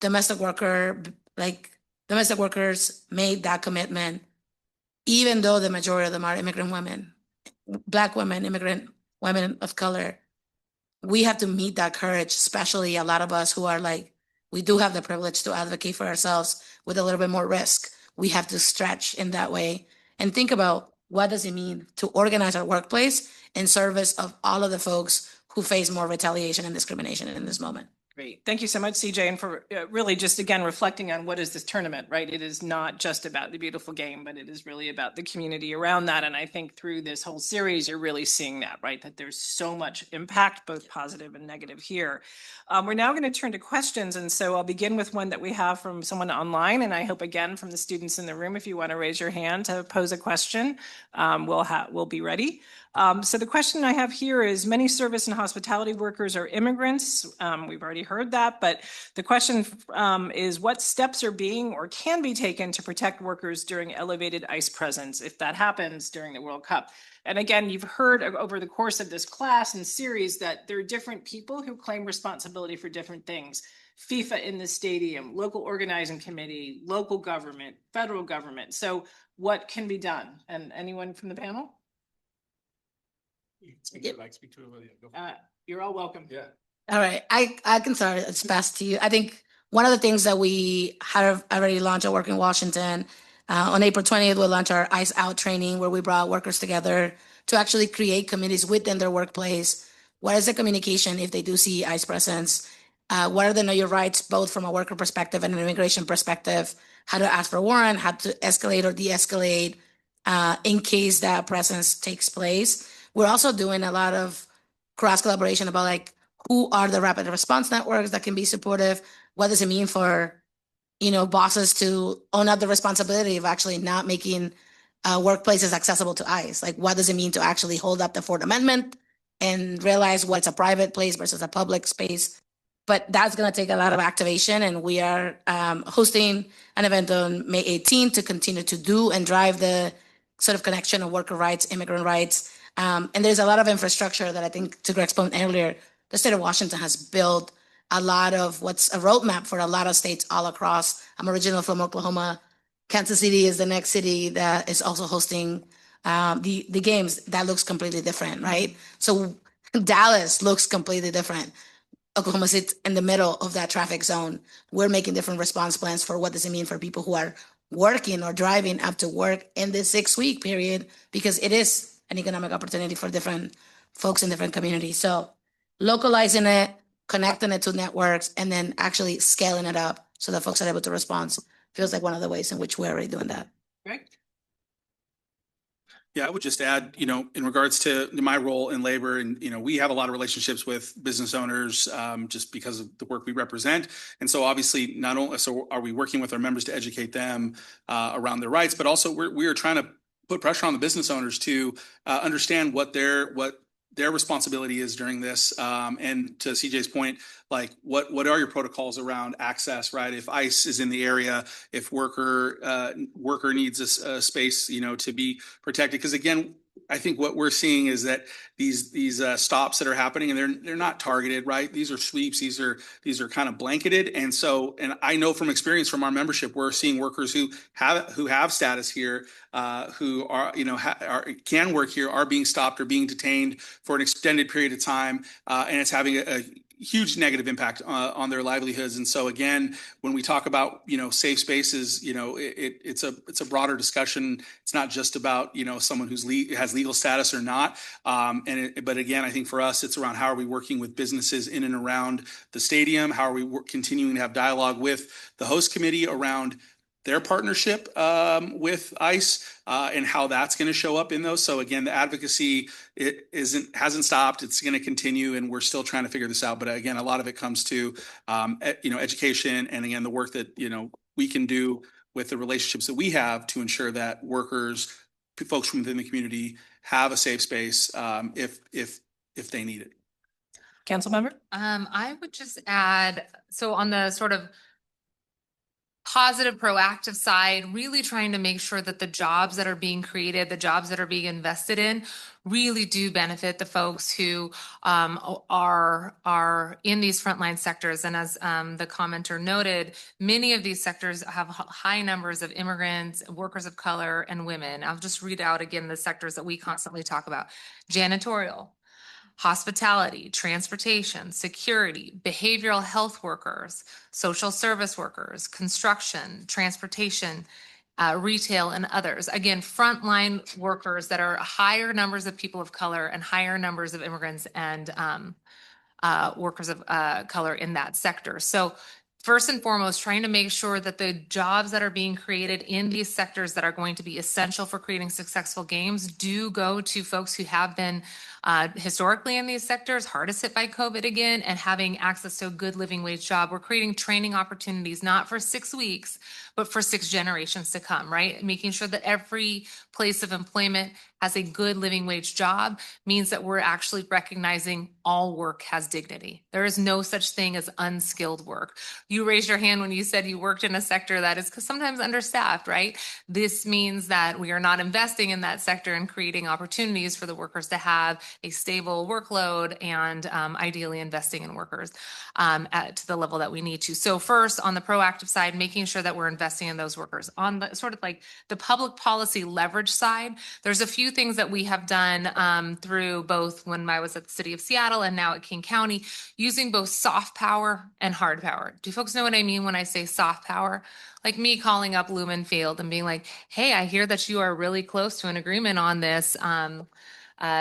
Domestic workers made that commitment, even though the majority of them are immigrant women, Black women, immigrant women of color. We have to meet that courage, especially a lot of us who are we do have the privilege to advocate for ourselves with a little bit more risk. We have to stretch in that way and think about what does it mean to organize our workplace in service of all of the folks who face more retaliation and discrimination in this moment. Great. Thank you so much, CJ, and for really just again reflecting on what is this tournament, right? It is not just about the beautiful game, but it is really about the community around that. And I think through this whole series, you're really seeing that, right? That there's so much impact, both positive and negative here. We're now going to turn to questions. And so I'll begin with one that we have from someone online. And I hope again from the students in the room, if you want to raise your hand to pose a question, we'll be ready. So the question I have here is, many service and hospitality workers are immigrants. We've already heard that, but the question is, what steps are being or can be taken to protect workers during elevated ICE presence, if that happens during the World Cup? And again, you've heard over the course of this class and series that there are different people who claim responsibility for different things. FIFA in the stadium, local organizing committee, local government, federal government. So what can be done? And anyone from the panel? Speak to it. You're all welcome. Yeah. All right, I can start. It's best to you. I think one of the things that we have already launched at Work in Washington, on April 20th, we'll launch our ICE Out training, where we brought workers together to actually create committees within their workplace. What is the communication if they do see ICE presence? What are the know your rights, both from a worker perspective and an immigration perspective? How to ask for a warrant, how to escalate or de-escalate in case that presence takes place. We're also doing a lot of cross collaboration about like who are the rapid response networks that can be supportive. What does it mean for, bosses to own up the responsibility of actually not making workplaces accessible to ICE? Like, what does it mean to actually hold up the Fourth Amendment and realize what's a private place versus a public space? But that's going to take a lot of activation, and we are hosting an event on May 18th to continue to do and drive the sort of connection of worker rights, immigrant rights. And there's a lot of infrastructure that I think, to Greg's point earlier, the state of Washington has built a lot of what's a roadmap for a lot of states all across. I'm originally from Oklahoma. Kansas City is the next city that is also hosting the games. That looks completely different, right? So Dallas looks completely different. Oklahoma sits in the middle of that traffic zone. We're making different response plans for what does it mean for people who are working or driving up to work in this 6-week period, because it is an economic opportunity for different folks in different communities. So localizing it, connecting it to networks, and then actually scaling it up so that folks are able to respond feels like one of the ways in which we're already doing that. Right. Yeah, I would just add, in regards to my role in labor, and, we have a lot of relationships with business owners just because of the work we represent. And so obviously not only are we working with our members to educate them around their rights, but also we are trying to put pressure on the business owners to understand what their responsibility is during this. And to CJ's point, like what are your protocols around access, right? If ICE is in the area, if worker needs a space, to be protected. Because again, I think what we're seeing is that these stops that are happening, and they're not targeted, right? These are sweeps. These are kind of blanketed. And so, and I know from experience from our membership, we're seeing workers who have status here, who are can work here, are being stopped or being detained for an extended period of time, and it's having a huge negative impact on their livelihoods. And so again, when we talk about, safe spaces, it's a broader discussion. It's not just about, someone who's has legal status or not. But again, I think for us, it's around how are we working with businesses in and around the stadium? How are we continuing to have dialogue with the host committee around their partnership with ICE and how that's going to show up in those. So again, the advocacy hasn't stopped. It's going to continue, and we're still trying to figure this out. But again, a lot of it comes to education, and again, the work that we can do with the relationships that we have to ensure that workers, folks from within the community, have a safe space if they need it. Councilmember? I would just add, so on the sort of positive, proactive side, really trying to make sure that the jobs that are being created, the jobs that are being invested in, really do benefit the folks who are in these frontline sectors. And as the commenter noted, many of these sectors have high numbers of immigrants, workers of color, and women. I'll just read out again the sectors that we constantly talk about: janitorial, hospitality, transportation, security, behavioral health workers, social service workers, construction, transportation, retail, and others. Again, frontline workers that are higher numbers of people of color and higher numbers of immigrants and workers of color in that sector. So first and foremost, trying to make sure that the jobs that are being created in these sectors that are going to be essential for creating successful games do go to folks who have been historically in these sectors, hardest hit by COVID again, and having access to a good living wage job. We're creating training opportunities, not for 6 weeks, but for 6 generations to come, right? Making sure that every place of employment has a good living wage job means that we're actually recognizing all work has dignity. There is no such thing as unskilled work. You raised your hand when you said you worked in a sector that is sometimes understaffed, right? This means that we are not investing in that sector and creating opportunities for the workers to have a stable workload and ideally investing in workers to the level that we need to. So first, on the proactive side, making sure that we're investing in those workers. On the sort of like the public policy leverage side, there's a few things that we have done through both when I was at the city of Seattle and now at King County, using both soft power and hard power. Do folks know what I mean when I say soft power? Like me calling up Lumen Field and being like, hey, I hear that you are really close to an agreement on this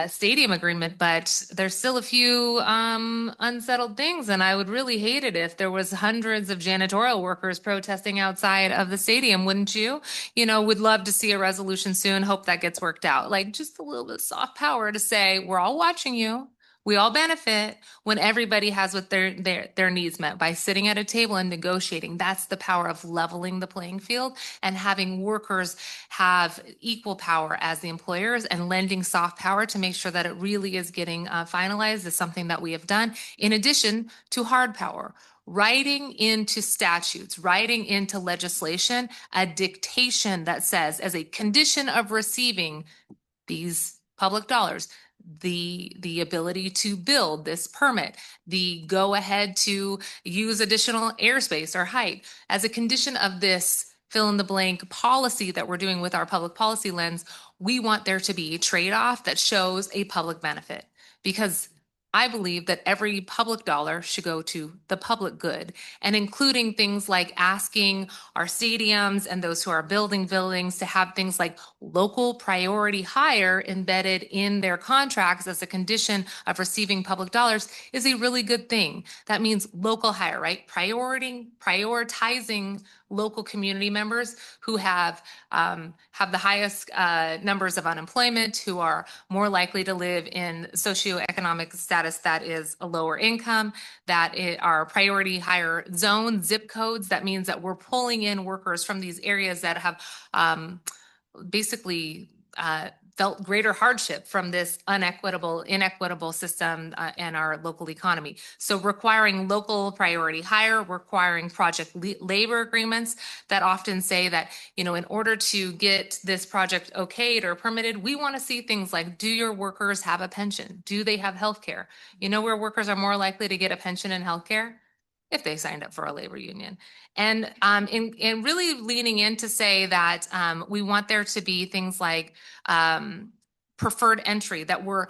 stadium agreement, but there's still a few unsettled things, and I would really hate it if there was hundreds of janitorial workers protesting outside of the stadium, wouldn't you? You know, would love to see a resolution soon, hope that gets worked out. Like just a little bit of soft power to say, we're all watching you. We all benefit when everybody has what their needs met by sitting at a table and negotiating. That's the power of leveling the playing field and having workers have equal power as the employers, and lending soft power to make sure that it really is getting finalized is something that we have done, in addition to hard power. Writing into statutes, writing into legislation, a dictation that says, as a condition of receiving these public dollars, the ability to build this permit, the go ahead to use additional airspace or height as a condition of this fill in the blank policy that we're doing with our public policy lens. We want there to be a trade-off that shows a public benefit, because I believe that every public dollar should go to the public good, and including things like asking our stadiums and those who are building buildings to have things like local priority hire embedded in their contracts as a condition of receiving public dollars is a really good thing. That means local hire, right? Prioritizing local community members who have the highest numbers of unemployment, who are more likely to live in socioeconomic status that is a lower income, that are priority higher zone zip codes. That means that we're pulling in workers from these areas that have basically felt greater hardship from this inequitable system and our local economy. So requiring local priority hire, requiring project labor agreements that often say that, you know, in order to get this project okayed or permitted, we want to see things like, do your workers have a pension? Do they have health care? You know where workers are more likely to get a pension and health care? If they signed up for a labor union. And in really leaning in to say that we want there to be things like preferred entry, that we're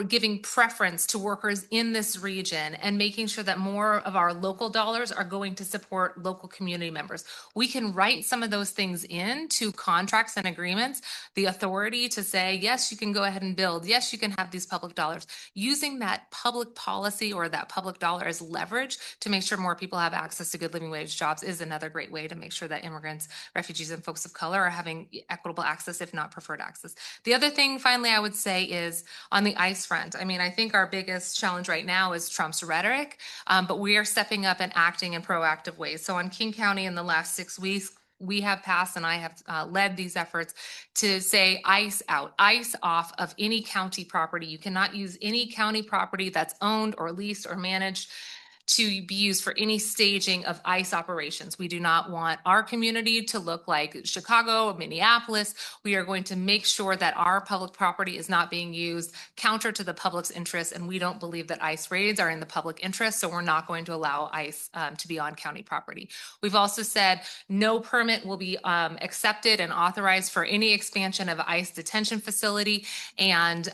giving preference to workers in this region and making sure that more of our local dollars are going to support local community members. We can write some of those things into contracts and agreements, the authority to say, yes, you can go ahead and build. Yes, you can have these public dollars. Using that public policy or that public dollar as leverage to make sure more people have access to good living wage jobs is another great way to make sure that immigrants, refugees, and folks of color are having equitable access, if not preferred access. The other thing, finally, I would say is on the ICE front. I mean, I think our biggest challenge right now is Trump's rhetoric, but we are stepping up and acting in proactive ways. So on King County in the last 6 weeks, we have passed, and I have led these efforts to say ICE out, ICE off of any county property. You cannot use any county property that's owned or leased or managed to be used for any staging of ICE operations. We do not want our community to look like Chicago or Minneapolis. We are going to make sure that our public property is not being used counter to the public's interest, and we don't believe that ICE raids are in the public interest, so we're not going to allow ICE to be on county property. We've also said no permit will be accepted and authorized for any expansion of ICE detention facility, and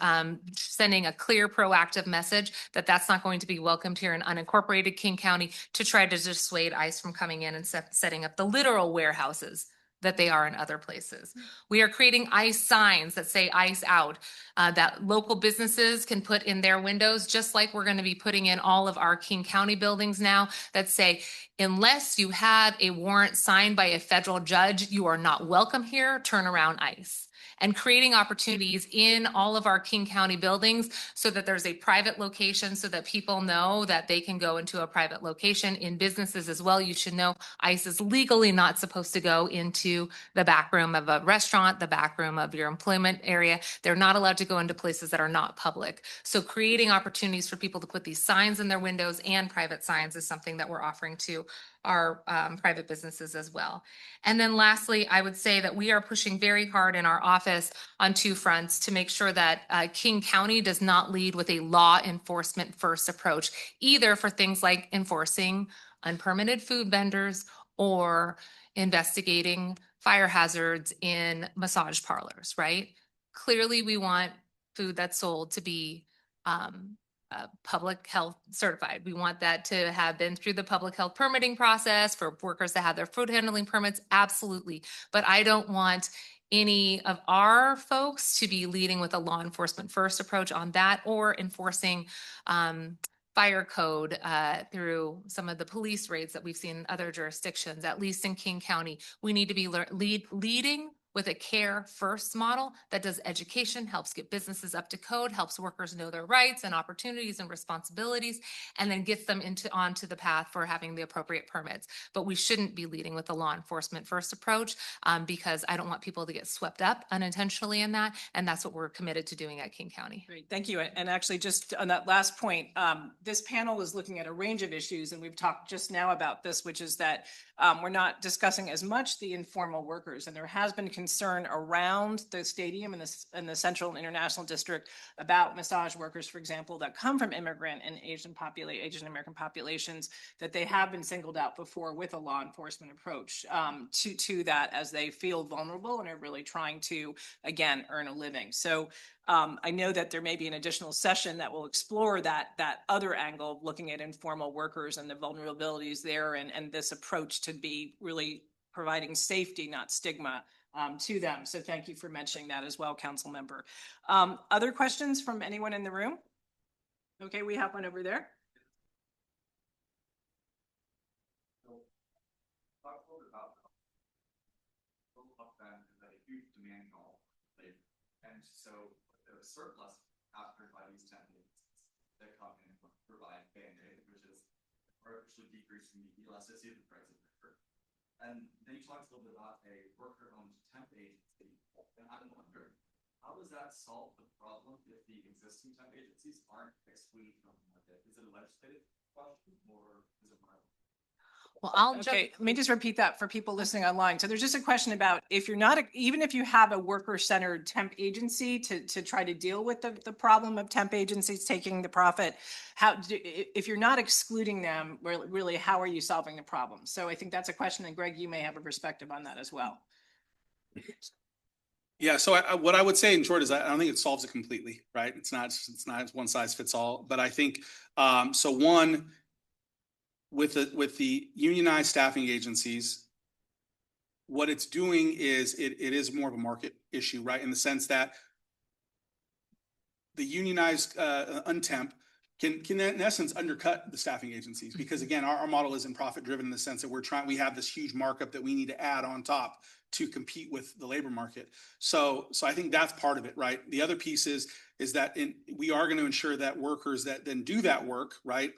sending a clear proactive message that that's not going to be welcomed here in unincorporated King County to try to dissuade ICE from coming in and setting up the literal warehouses that they are in other places. We are creating ICE signs that say ICE out, that local businesses can put in their windows, just like we're going to be putting in all of our King County buildings now that say, unless you have a warrant signed by a federal judge, you are not welcome here, turn around ICE. And creating opportunities in all of our King County buildings so that there's a private location so that people know that they can go into a private location. In businesses as well, you should know ICE is legally not supposed to go into the back room of a restaurant, the back room of your employment area. They're not allowed to go into places that are not public. So creating opportunities for people to put these signs in their windows and private signs is something that we're offering to our private businesses as well. And then lastly, I would say that we are pushing very hard in our office on two fronts to make sure that King County does not lead with a law enforcement first approach, either for things like enforcing unpermitted food vendors or investigating fire hazards in massage parlors, right? Clearly, we want food that's sold to be public health certified. We want that to have been through the public health permitting process for workers that have their food handling permits, absolutely. But I don't want any of our folks to be leading with a law enforcement first approach on that or enforcing fire code through some of the police raids that we've seen in other jurisdictions. At least in King County, we need to be leading with a care first model that does education, helps get businesses up to code, helps workers know their rights and opportunities and responsibilities, and then gets them onto the path for having the appropriate permits. But we shouldn't be leading with a law enforcement first approach because I don't want people to get swept up unintentionally in that. And that's what we're committed to doing at King County. Great, thank you. And actually, just on that last point, this panel is looking at a range of issues, and we've talked just now about this, which is that we're not discussing as much the informal workers, and there has been concern around the stadium and the Central and International District about massage workers, for example, that come from immigrant and Asian American populations, that they have been singled out before with a law enforcement approach to that, as they feel vulnerable and are really trying to, again, earn a living. So I know that there may be an additional session that will explore that other angle of looking at informal workers and the vulnerabilities there, and this approach to be really providing safety, not stigma, to them. So thank you for mentioning that as well, Councilmember. Other questions from anyone in the room? Okay, we have one over there. And so there was surplus after by these 10 days that come in and provide Band-Aid, which is artificially decreasing the elasticity of the price of labor. And then you talked a little bit about a worker-owned temp agency. And I'm wondering, how does that solve the problem if the existing temp agencies aren't excluded from the market? Is it a legislative question or is it more? Well, I'll Okay, let me just repeat that for people listening online. So there's just a question about if you're not, even if you have a worker-centered temp agency to try to deal with the problem of temp agencies taking the profit, if you're not excluding them, really, how are you solving the problem? So I think that's a question, and Greg, you may have a perspective on that as well. Yeah, so what I would say in short is I don't think it solves it completely, right? It's not one size fits all, but I think so. One, with the unionized staffing agencies, what it's doing is it is more of a market issue, right? In the sense that the unionized untemp can in essence undercut the staffing agencies, because again, our model isn't profit driven in the sense that we have this huge markup that we need to add on top to compete with the labor market. So I think that's part of it, right? The other piece is that we are going to ensure that workers that then do that work, right,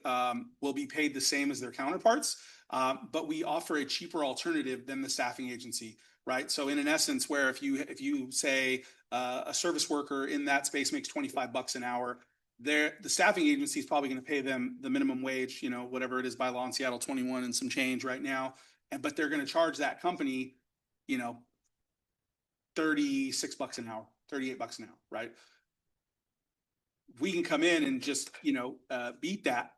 will be paid the same as their counterparts, but we offer a cheaper alternative than the staffing agency, right? So in an essence, where if you say a service worker in that space makes $25 an hour, the staffing agency is probably going to pay them the minimum wage, whatever it is by law in Seattle, 21 and some change right now, but they're going to charge that company, $36 an hour, $38 an hour, right? We can come in and just, beat that,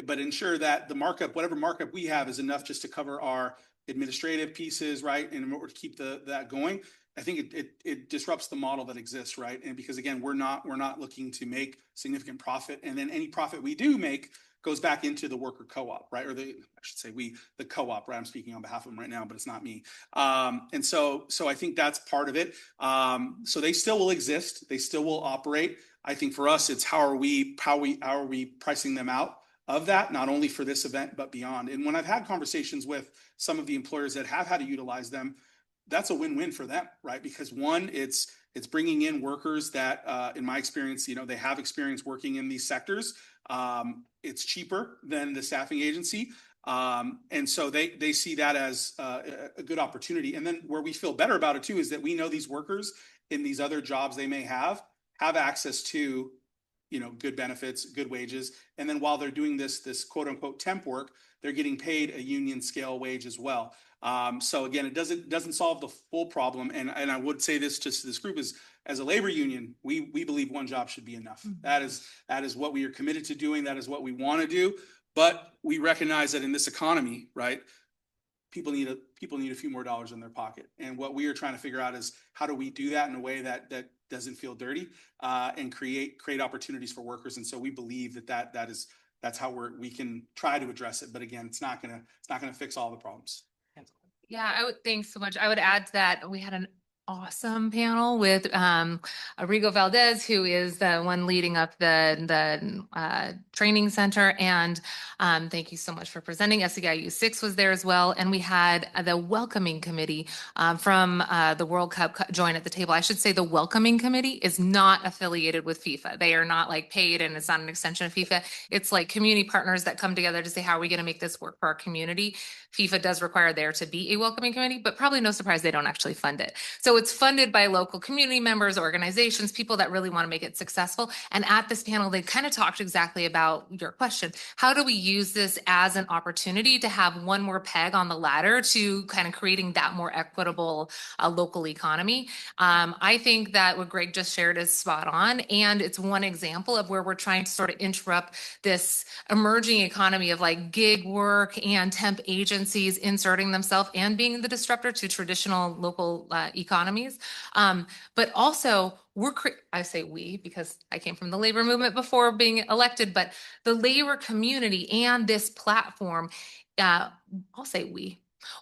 but ensure that the markup, whatever markup we have, is enough just to cover our administrative pieces, right? And in order to keep that going, I think it disrupts the model that exists, right? And because again, we're not looking to make significant profit, and then any profit we do make, goes back into the worker co-op, right? Or I should say the co-op, right? I'm speaking on behalf of them right now, but it's not me. And so I think that's part of it. So they still will exist. They still will operate. I think for us, it's how are we pricing them out of that, not only for this event, but beyond. And when I've had conversations with some of the employers that have had to utilize them, that's a win-win for them, right? Because one, it's bringing in workers that, in my experience, they have experience working in these sectors. It's cheaper than the staffing agency. And so they see that as a good opportunity. And then where we feel better about it too, is that we know these workers in these other jobs they may have access to, good benefits, good wages. And then while they're doing this quote unquote temp work, they're getting paid a union scale wage as well. So again, it doesn't solve the full problem. And I would say this just to this group is, as a labor union, we believe one job should be enough. Mm-hmm. That is what we are committed to doing. That is what we want to do. But we recognize that in this economy, right, people need a few more dollars in their pocket. And what we are trying to figure out is how do we do that in a way that doesn't feel dirty, and create opportunities for workers. And so we believe that's how we can try to address it. But again, it's not gonna fix all the problems. Yeah, thanks so much. I would add that we had an awesome panel with Arrigo Valdez, who is the one leading up the training center. And thank you so much for presenting. SEIU 6 was there as well. And we had the welcoming committee from the World Cup join at the table. I should say the welcoming committee is not affiliated with FIFA. They are not like paid, and it's not an extension of FIFA. It's like community partners that come together to say, how are we going to make this work for our community? FIFA does require there to be a welcoming committee, but probably no surprise they don't actually fund it. So it's funded by local community members, organizations, people that really want to make it successful. And at this panel, they kind of talked exactly about your question. How do we use this as an opportunity to have one more peg on the ladder to kind of creating that more equitable local economy? I think that what Greg just shared is spot on. And it's one example of where we're trying to sort of interrupt this emerging economy of like gig work and temp agencies inserting themselves and being the disruptor to traditional local economies. But also I say we, because I came from the labor movement before being elected, but the labor community and this platform, I'll say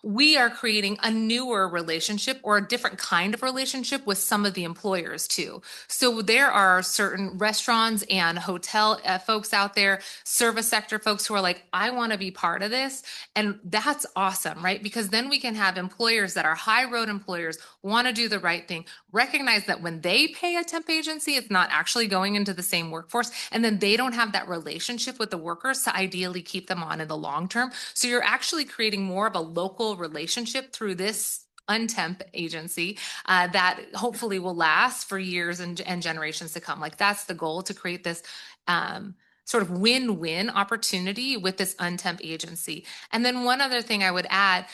we are creating a newer relationship or a different kind of relationship with some of the employers too. So there are certain restaurants and hotel folks out there, service sector folks who are like, I want to be part of this. And that's awesome, right? Because then we can have employers that are high road employers, want to do the right thing, recognize that when they pay a temp agency, it's not actually going into the same workforce. And then they don't have that relationship with the workers to ideally keep them on in the long term. So you're actually creating more of a local relationship through this untemp agency that hopefully will last for years and generations to come. Like that's the goal, to create this sort of win-win opportunity with this untemp agency. And then one other thing I would add,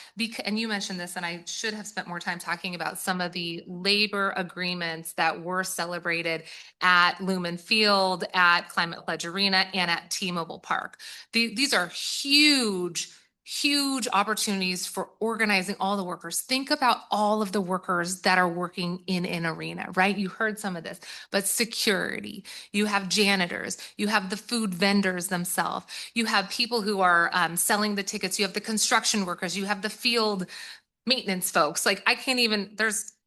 and you mentioned this, and I should have spent more time talking about some of the labor agreements that were celebrated at Lumen Field, at Climate Pledge Arena, and at T-Mobile Park. These are huge opportunities for organizing all the workers. Think about all of the workers that are working in an arena, right? You heard some of this, but security, you have janitors, you have the food vendors themselves, you have people who are selling the tickets, you have the construction workers, you have the field maintenance folks. Like I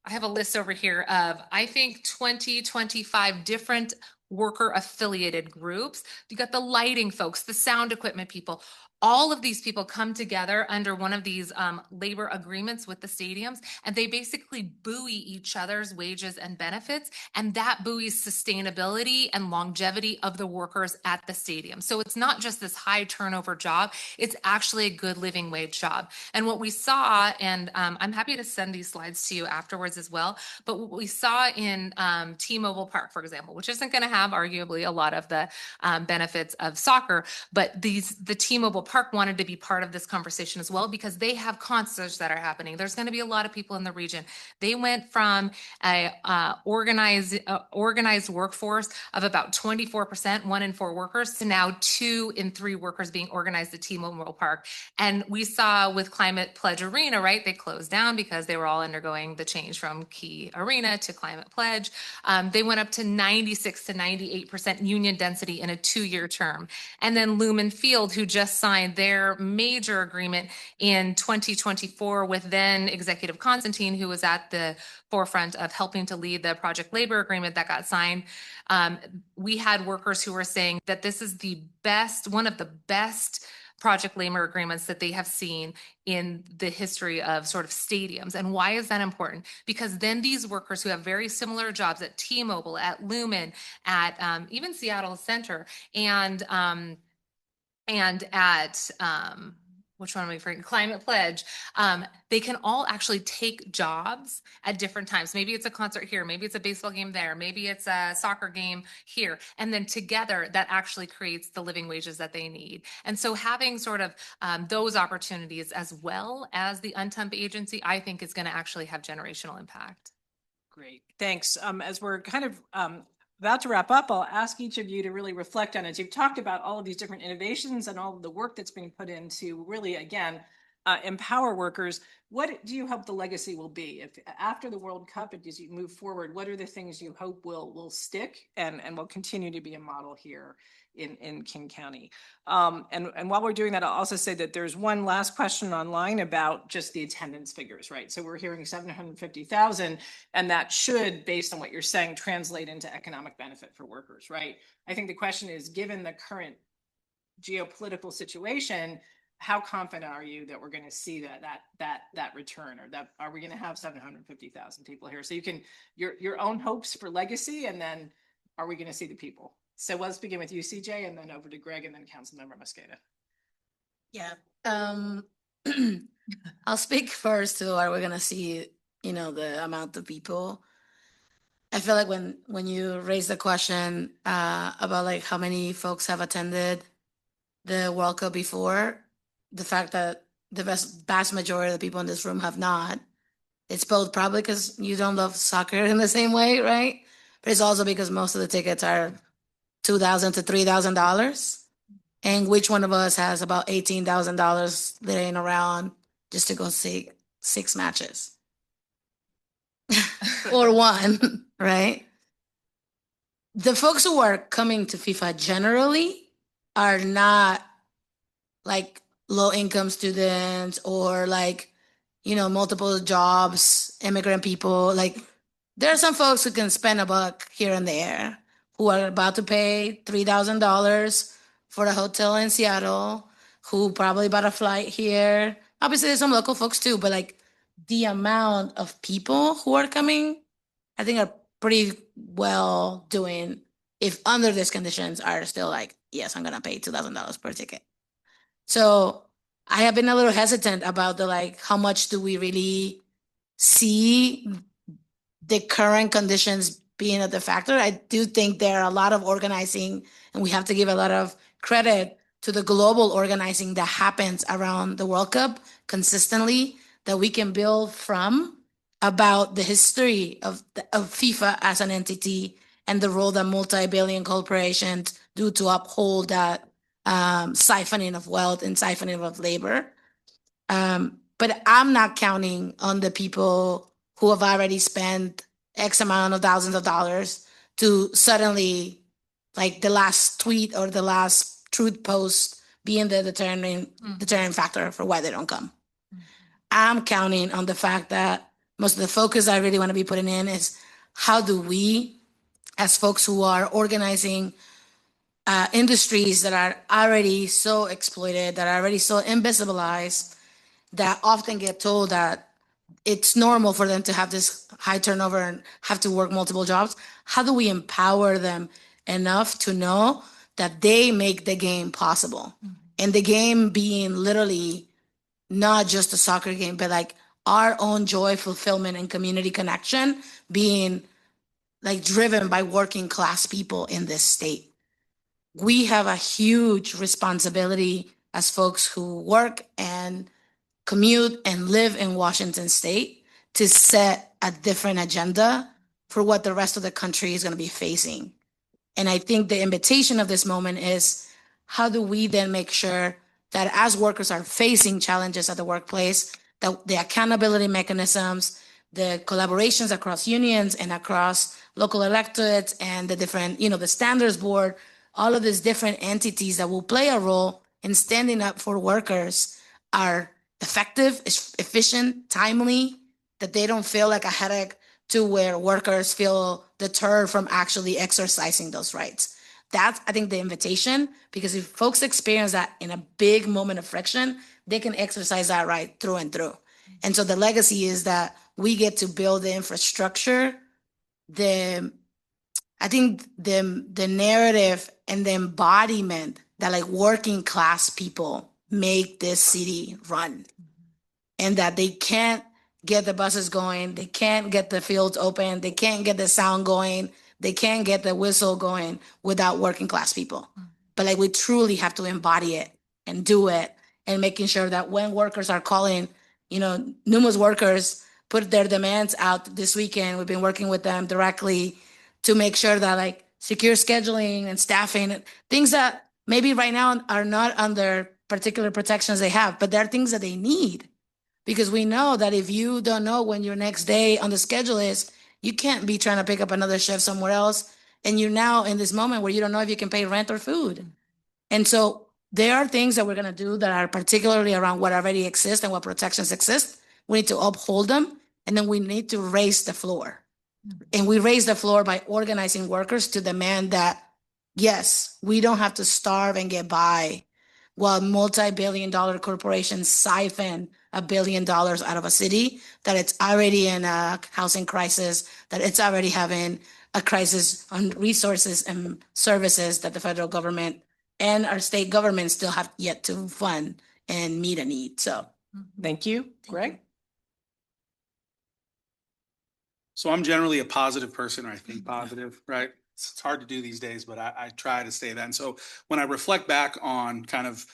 have a list over here of, I think 25 different worker affiliated groups. You got the lighting folks, the sound equipment people. All of these people come together under one of these labor agreements with the stadiums, and they basically buoy each other's wages and benefits, and that buoys sustainability and longevity of the workers at the stadium. So it's not just this high turnover job, it's actually a good living wage job. And what we saw, and I'm happy to send these slides to you afterwards as well, but what we saw in T-Mobile Park, for example, which isn't going to have arguably a lot of the benefits of soccer, but the T-Mobile Park Park wanted to be part of this conversation as well because they have concerts that are happening. There's going to be a lot of people in the region. They went from a organized workforce of about 24%, 1 in 4 workers, to now 2 in 3 workers being organized at T-Mobile Park. And we saw with Climate Pledge Arena, right? They closed down because they were all undergoing the change from Key Arena to Climate Pledge. They went up to 96 to 98% union density in a 2-year term. And then Lumen Field, who just signed their major agreement in 2024 with then Executive Constantine, who was at the forefront of helping to lead the project labor agreement that got signed. We had workers who were saying that this is the best, one of the best project labor agreements that they have seen in the history of sort of stadiums. And why is that important? Because then these workers who have very similar jobs at T-Mobile, at Lumen, at even Seattle Center, and at which one am I forgetting? Climate Pledge. They can all actually take jobs at different times. Maybe it's a concert here, maybe it's a baseball game there, maybe it's a soccer game here. And then together that actually creates the living wages that they need. And so having sort of those opportunities as well as the untemp agency, I think is going to actually have generational impact. Great, thanks. As we're kind of about to wrap up, I'll ask each of you to really reflect on it. You've talked about all of these different innovations and all of the work that's being put in to really, again, empower workers. What do you hope the legacy will be? If after the World Cup, as you move forward, what are the things you hope will stick and will continue to be a model here in King County? And while we're doing that, I'll also say that there's one last question online about just the attendance figures, right? So we're hearing 750,000, and that should, based on what you're saying, translate into economic benefit for workers, right? I think the question is, given the current geopolitical situation, how confident are you that we're going to see that return, or that are we going to have 750,000 people here? So you can your own hopes for legacy, and then are we going to see the people? So let's begin with you, CJ, and then over to Greg, and then Councilmember Mosqueda. Yeah. I'll speak first to are we going to see, the amount of people. I feel like when you raise the question about like how many folks have attended the World Cup before, the fact that the vast majority of the people in this room have not, it's both probably because you don't love soccer in the same way, right? But it's also because most of the tickets are $2,000 to $3,000. And which one of us has about $18,000 laying around just to go see 6 matches? Or one, right? The folks who are coming to FIFA generally are not like low income students or like, multiple jobs, immigrant people. Like there are some folks who can spend $1 here and there who are about to pay $3,000 for a hotel in Seattle, who probably bought a flight here. Obviously there's some local folks too, but like the amount of people who are coming, I think are pretty well doing, if under these conditions, are still like, yes, I'm gonna pay $2,000 per ticket. So I have been a little hesitant about the like, how much do we really see the current conditions being a factor? I do think there are a lot of organizing, and we have to give a lot of credit to the global organizing that happens around the World Cup consistently, that we can build from, about the history of FIFA as an entity and the role that multi-billion corporations do to uphold that siphoning of wealth and siphoning of labor. But I'm not counting on the people who have already spent X amount of thousands of dollars to suddenly, like the last tweet or the last truth post, being the determining factor for why they don't come. I'm counting on the fact that most of the focus I really want to be putting in is how do we, as folks who are organizing industries that are already so exploited, that are already so invisibilized, that often get told that it's normal for them to have this high turnover and have to work multiple jobs. How do we empower them enough to know that they make the game possible? And the game being literally not just a soccer game, but like our own joy, fulfillment, and community connection being like driven by working class people in this state. We have a huge responsibility as folks who work and commute and live in Washington State to set a different agenda for what the rest of the country is going to be facing. And I think the invitation of this moment is, how do we then make sure that as workers are facing challenges at the workplace, that the accountability mechanisms, the collaborations across unions and across local electorates and the different, the standards board, all of these different entities that will play a role in standing up for workers are effective, efficient, timely, that they don't feel like a headache to where workers feel deterred from actually exercising those rights. That's, I think, the invitation, because if folks experience that in a big moment of friction, they can exercise that right through and through. And so the legacy is that we get to build the infrastructure, I think the narrative and the embodiment that like working class people make this city run, and that they can't get the buses going, they can't get the fields open, they can't get the sound going, they can't get the whistle going without working class people. But like we truly have to embody it and do it, and making sure that when workers are calling, numerous workers put their demands out this weekend. We've been working with them directly to make sure that like secure scheduling and staffing, things that maybe right now are not under particular protections they have, but there are things that they need. Because we know that if you don't know when your next day on the schedule is, you can't be trying to pick up another shift somewhere else. And you're now in this moment where you don't know if you can pay rent or food. And so there are things that we're going to do that are particularly around what already exists and what protections exist. We need to uphold them, and then we need to raise the floor. And we raise the floor by organizing workers to demand that, yes, we don't have to starve and get by while multi-billion-dollar corporations siphon $1 billion out of a city that it's already in a housing crisis, that it's already having a crisis on resources and services that the federal government and our state government still have yet to fund and meet a need. So Thank you. Greg? So I'm generally a positive person, or I think positive, right? It's hard to do these days, but I try to stay that. And so when I reflect back on kind of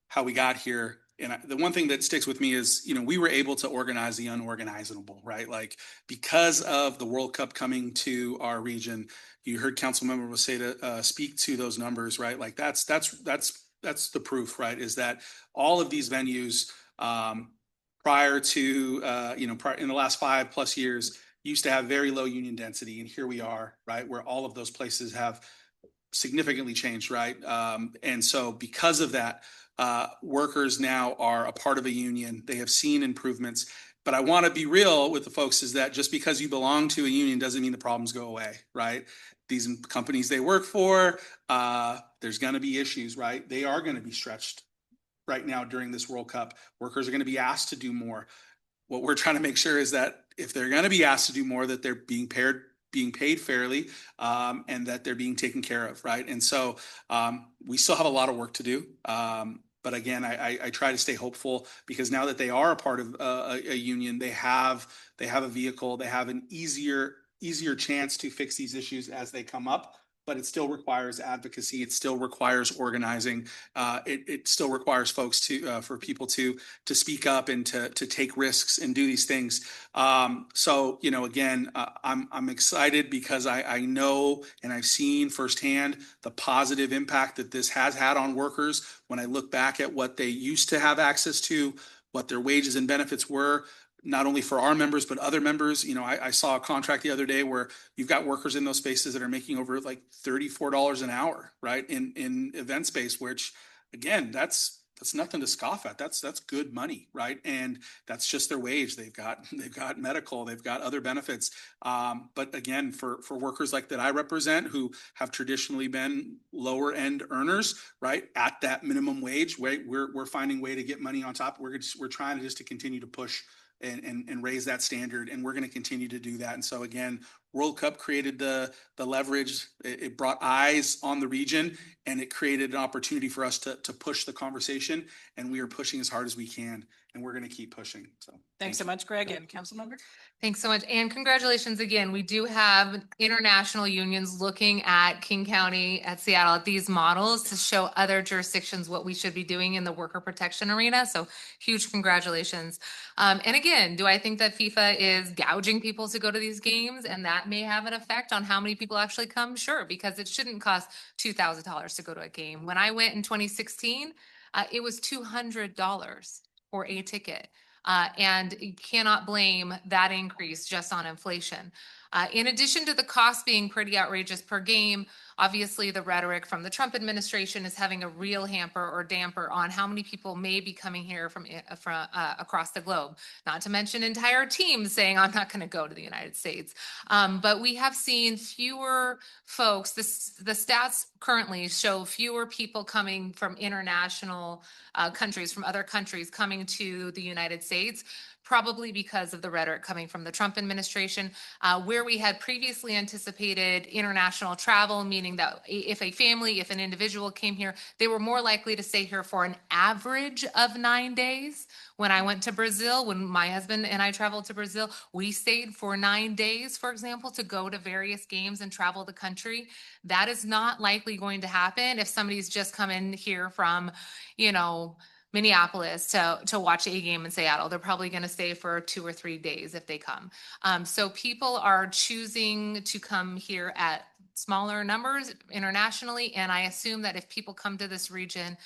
how we got here, and the one thing that sticks with me is, we were able to organize the unorganizable, right? Like, because of the World Cup coming to our region, you heard Councilmember Mosqueda speak to those numbers, right? Like that's the proof, right? Is that all of these venues prior to, in the last 5+ years, used to have very low union density, and here we are, right, where all of those places have significantly changed, right? And so because of that, workers now are a part of a union. They have seen improvements. But I want to be real with the folks, is that just because you belong to a union doesn't mean the problems go away, right? These companies they work for, there's going to be issues, right? They are going to be stretched right now during this World Cup. Workers are going to be asked to do more. What we're trying to make sure is that if they're going to be asked to do more, that they're being paid fairly, and that they're being taken care of, right? And so we still have a lot of work to do. But again, I try to stay hopeful, because now that they are a part of a union, they have a vehicle, they have an easier chance to fix these issues as they come up. But it still requires advocacy. It still requires organizing. It still requires folks for people to speak up and to take risks and do these things. So again, I'm excited because I know and I've seen firsthand the positive impact that this has had on workers. When I look back at what they used to have access to, what their wages and benefits were, not only for our members, but other members. I saw a contract the other day where you've got workers in those spaces that are making over like $34 an hour, right? In event space, which again, that's nothing to scoff at. That's good money, right? And that's just their wage. They've got medical, they've got other benefits. But again, for workers like that I represent, who have traditionally been lower end earners, right, at that minimum wage, right, we're finding a way to get money on top. We're trying to continue to push and raise that standard, and we're going to continue to do that. And so again, World Cup created the leverage. It brought eyes on the region, and it created an opportunity for us to push the conversation, and we are pushing as hard as we can. and we're going to keep pushing. So Thanks so much, Greg, and Councilmember. Thanks so much. And congratulations again. We do have international unions looking at King County, at Seattle, at these models to show other jurisdictions what we should be doing in the worker protection arena. So huge congratulations. And again, do I think that FIFA is gouging people to go to these games and that may have an effect on how many people actually come? Sure, because it shouldn't cost $2,000 to go to a game. When I went in 2016, it was $200 for a ticket. And you cannot blame that increase just on inflation. In addition to the cost being pretty outrageous per game, obviously the rhetoric from the Trump administration is having a real hamper or damper on how many people may be coming here from across the globe. Not to mention entire teams saying, I'm not going to go to the United States. But we have seen fewer folks, the stats currently show fewer people coming from international countries, from other countries coming to the United States, probably because of the rhetoric coming from the Trump administration, where we had previously anticipated international travel, meaning that if a family, if an individual came here, they were more likely to stay here for an average of 9 days. When I went to Brazil, when my husband and I traveled to Brazil, we stayed for 9 days, for example, to go to various games and travel the country. That is not likely going to happen if somebody's just come in here from, Minneapolis to watch a game in Seattle. They're probably going to stay for 2 or 3 days if they come. So people are choosing to come here at smaller numbers internationally. And I assume that if people come to this region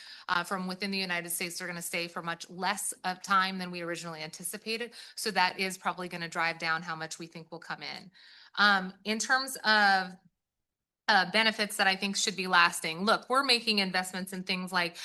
from within the United States, they're going to stay for much less of time than we originally anticipated. So that is probably going to drive down how much we think will come in. In terms of benefits that I think should be lasting. Look, we're making investments in things like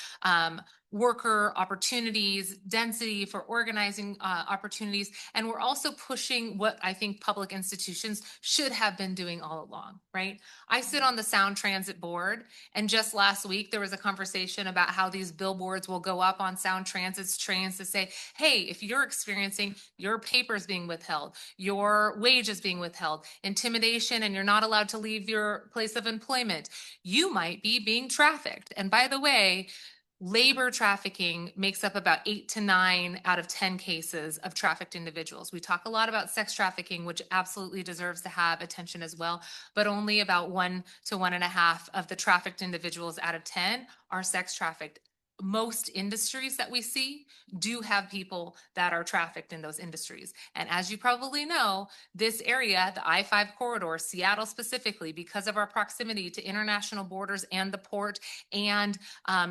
worker opportunities, density for organizing opportunities, and we're also pushing what I think public institutions should have been doing all along, right? I sit on the Sound Transit Board, and just last week there was a conversation about how these billboards will go up on Sound Transit's trains to say, hey, if you're experiencing your papers being withheld, your wages being withheld, intimidation, and you're not allowed to leave your place of employment, you might be being trafficked. And by the way, labor trafficking makes up about 8 to 9 out of 10 cases of trafficked individuals. We talk a lot about sex trafficking, which absolutely deserves to have attention as well, but only about 1 to 1.5 of the trafficked individuals out of 10 are sex trafficked. Most industries that we see do have people that are trafficked in those industries. And as you probably know, this area, the I-5 corridor, Seattle specifically, because of our proximity to international borders and the port and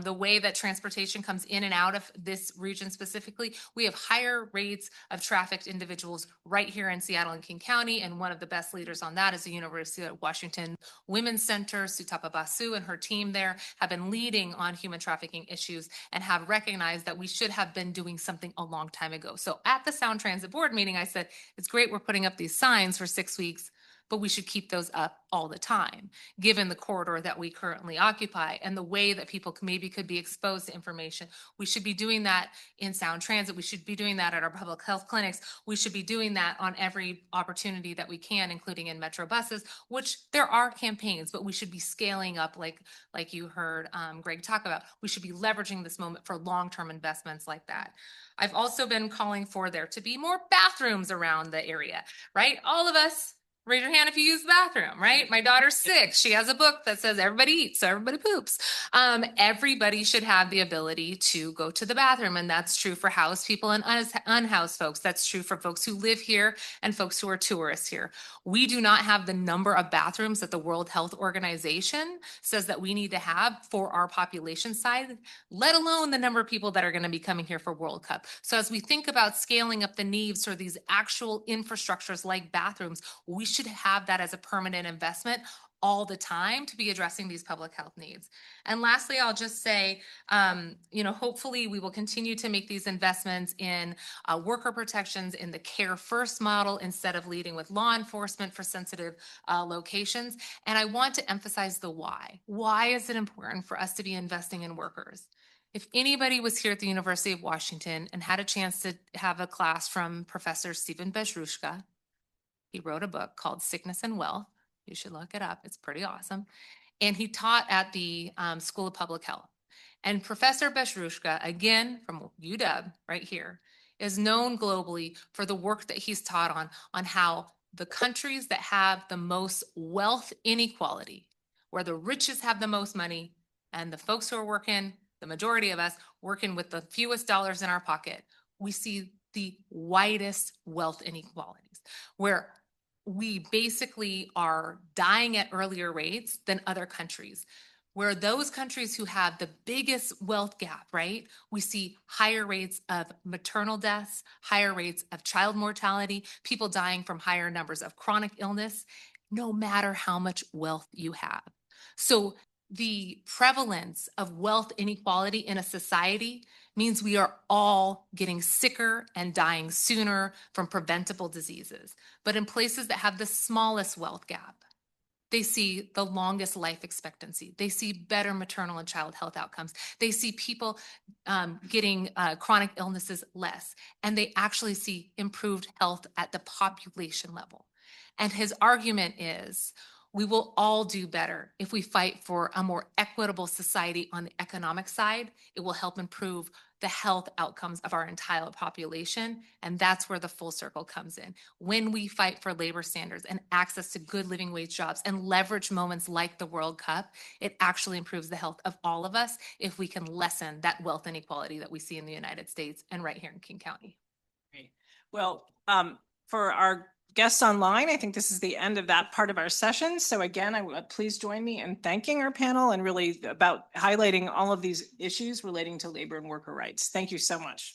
the way that transportation comes in and out of this region specifically, we have higher rates of trafficked individuals right here in Seattle and King County. And one of the best leaders on that is the University of Washington Women's Center. Sutapa Basu and her team there have been leading on human trafficking issues and have recognized that we should have been doing something a long time ago. So at the Sound Transit Board meeting, I said, it's great we're putting up these signs for 6 weeks, but we should keep those up all the time, given the corridor that we currently occupy and the way that people maybe could be exposed to information. We should be doing that in Sound Transit. We should be doing that at our public health clinics. We should be doing that on every opportunity that we can, including in Metro buses, which there are campaigns, but we should be scaling up like you heard Greg talk about. We should be leveraging this moment for long-term investments like that. I've also been calling for there to be more bathrooms around the area, right? All of us, raise your hand if you use the bathroom, right? My daughter's 6. She has a book that says everybody eats, so everybody poops. Everybody should have the ability to go to the bathroom, and that's true for housed people and unhoused folks. That's true for folks who live here and folks who are tourists here. We do not have the number of bathrooms that the World Health Organization says that we need to have for our population size, let alone the number of people that are going to be coming here for World Cup. So as we think about scaling up the needs for these actual infrastructures like bathrooms, we should have that as a permanent investment all the time to be addressing these public health needs. And lastly, I'll just say, hopefully we will continue to make these investments in worker protections, in the care first model, instead of leading with law enforcement for sensitive locations. And I want to emphasize the why. Why is it important for us to be investing in workers? If anybody was here at the University of Washington and had a chance to have a class from Professor Stephen Bezrushka, he wrote a book called Sickness and Wealth. You should look it up. It's pretty awesome. And he taught at the School of Public Health. And Professor Bezrushka, again, from UW right here, is known globally for the work that he's taught on how the countries that have the most wealth inequality, where the richest have the most money and the folks who are working, the majority of us working with the fewest dollars in our pocket, we see the widest wealth inequalities, where we basically are dying at earlier rates than other countries. Where those countries who have the biggest wealth gap, right? We see higher rates of maternal deaths, higher rates of child mortality, people dying from higher numbers of chronic illness, no matter how much wealth you have. So the prevalence of wealth inequality in a society means we are all getting sicker and dying sooner from preventable diseases. But in places that have the smallest wealth gap, they see the longest life expectancy. They see better maternal and child health outcomes. They see people getting chronic illnesses less, and they actually see improved health at the population level. And his argument is, we will all do better if we fight for a more equitable society on the economic side. It will help improve the health outcomes of our entire population. And that's where the full circle comes in. When we fight for labor standards and access to good living wage jobs and leverage moments like the World Cup, it actually improves the health of all of us if we can lessen that wealth inequality that we see in the United States and right here in King County. Great. Well, for our guests online, I think this is the end of that part of our session. So again, please join me in thanking our panel and really about highlighting all of these issues relating to labor and worker rights. Thank you so much.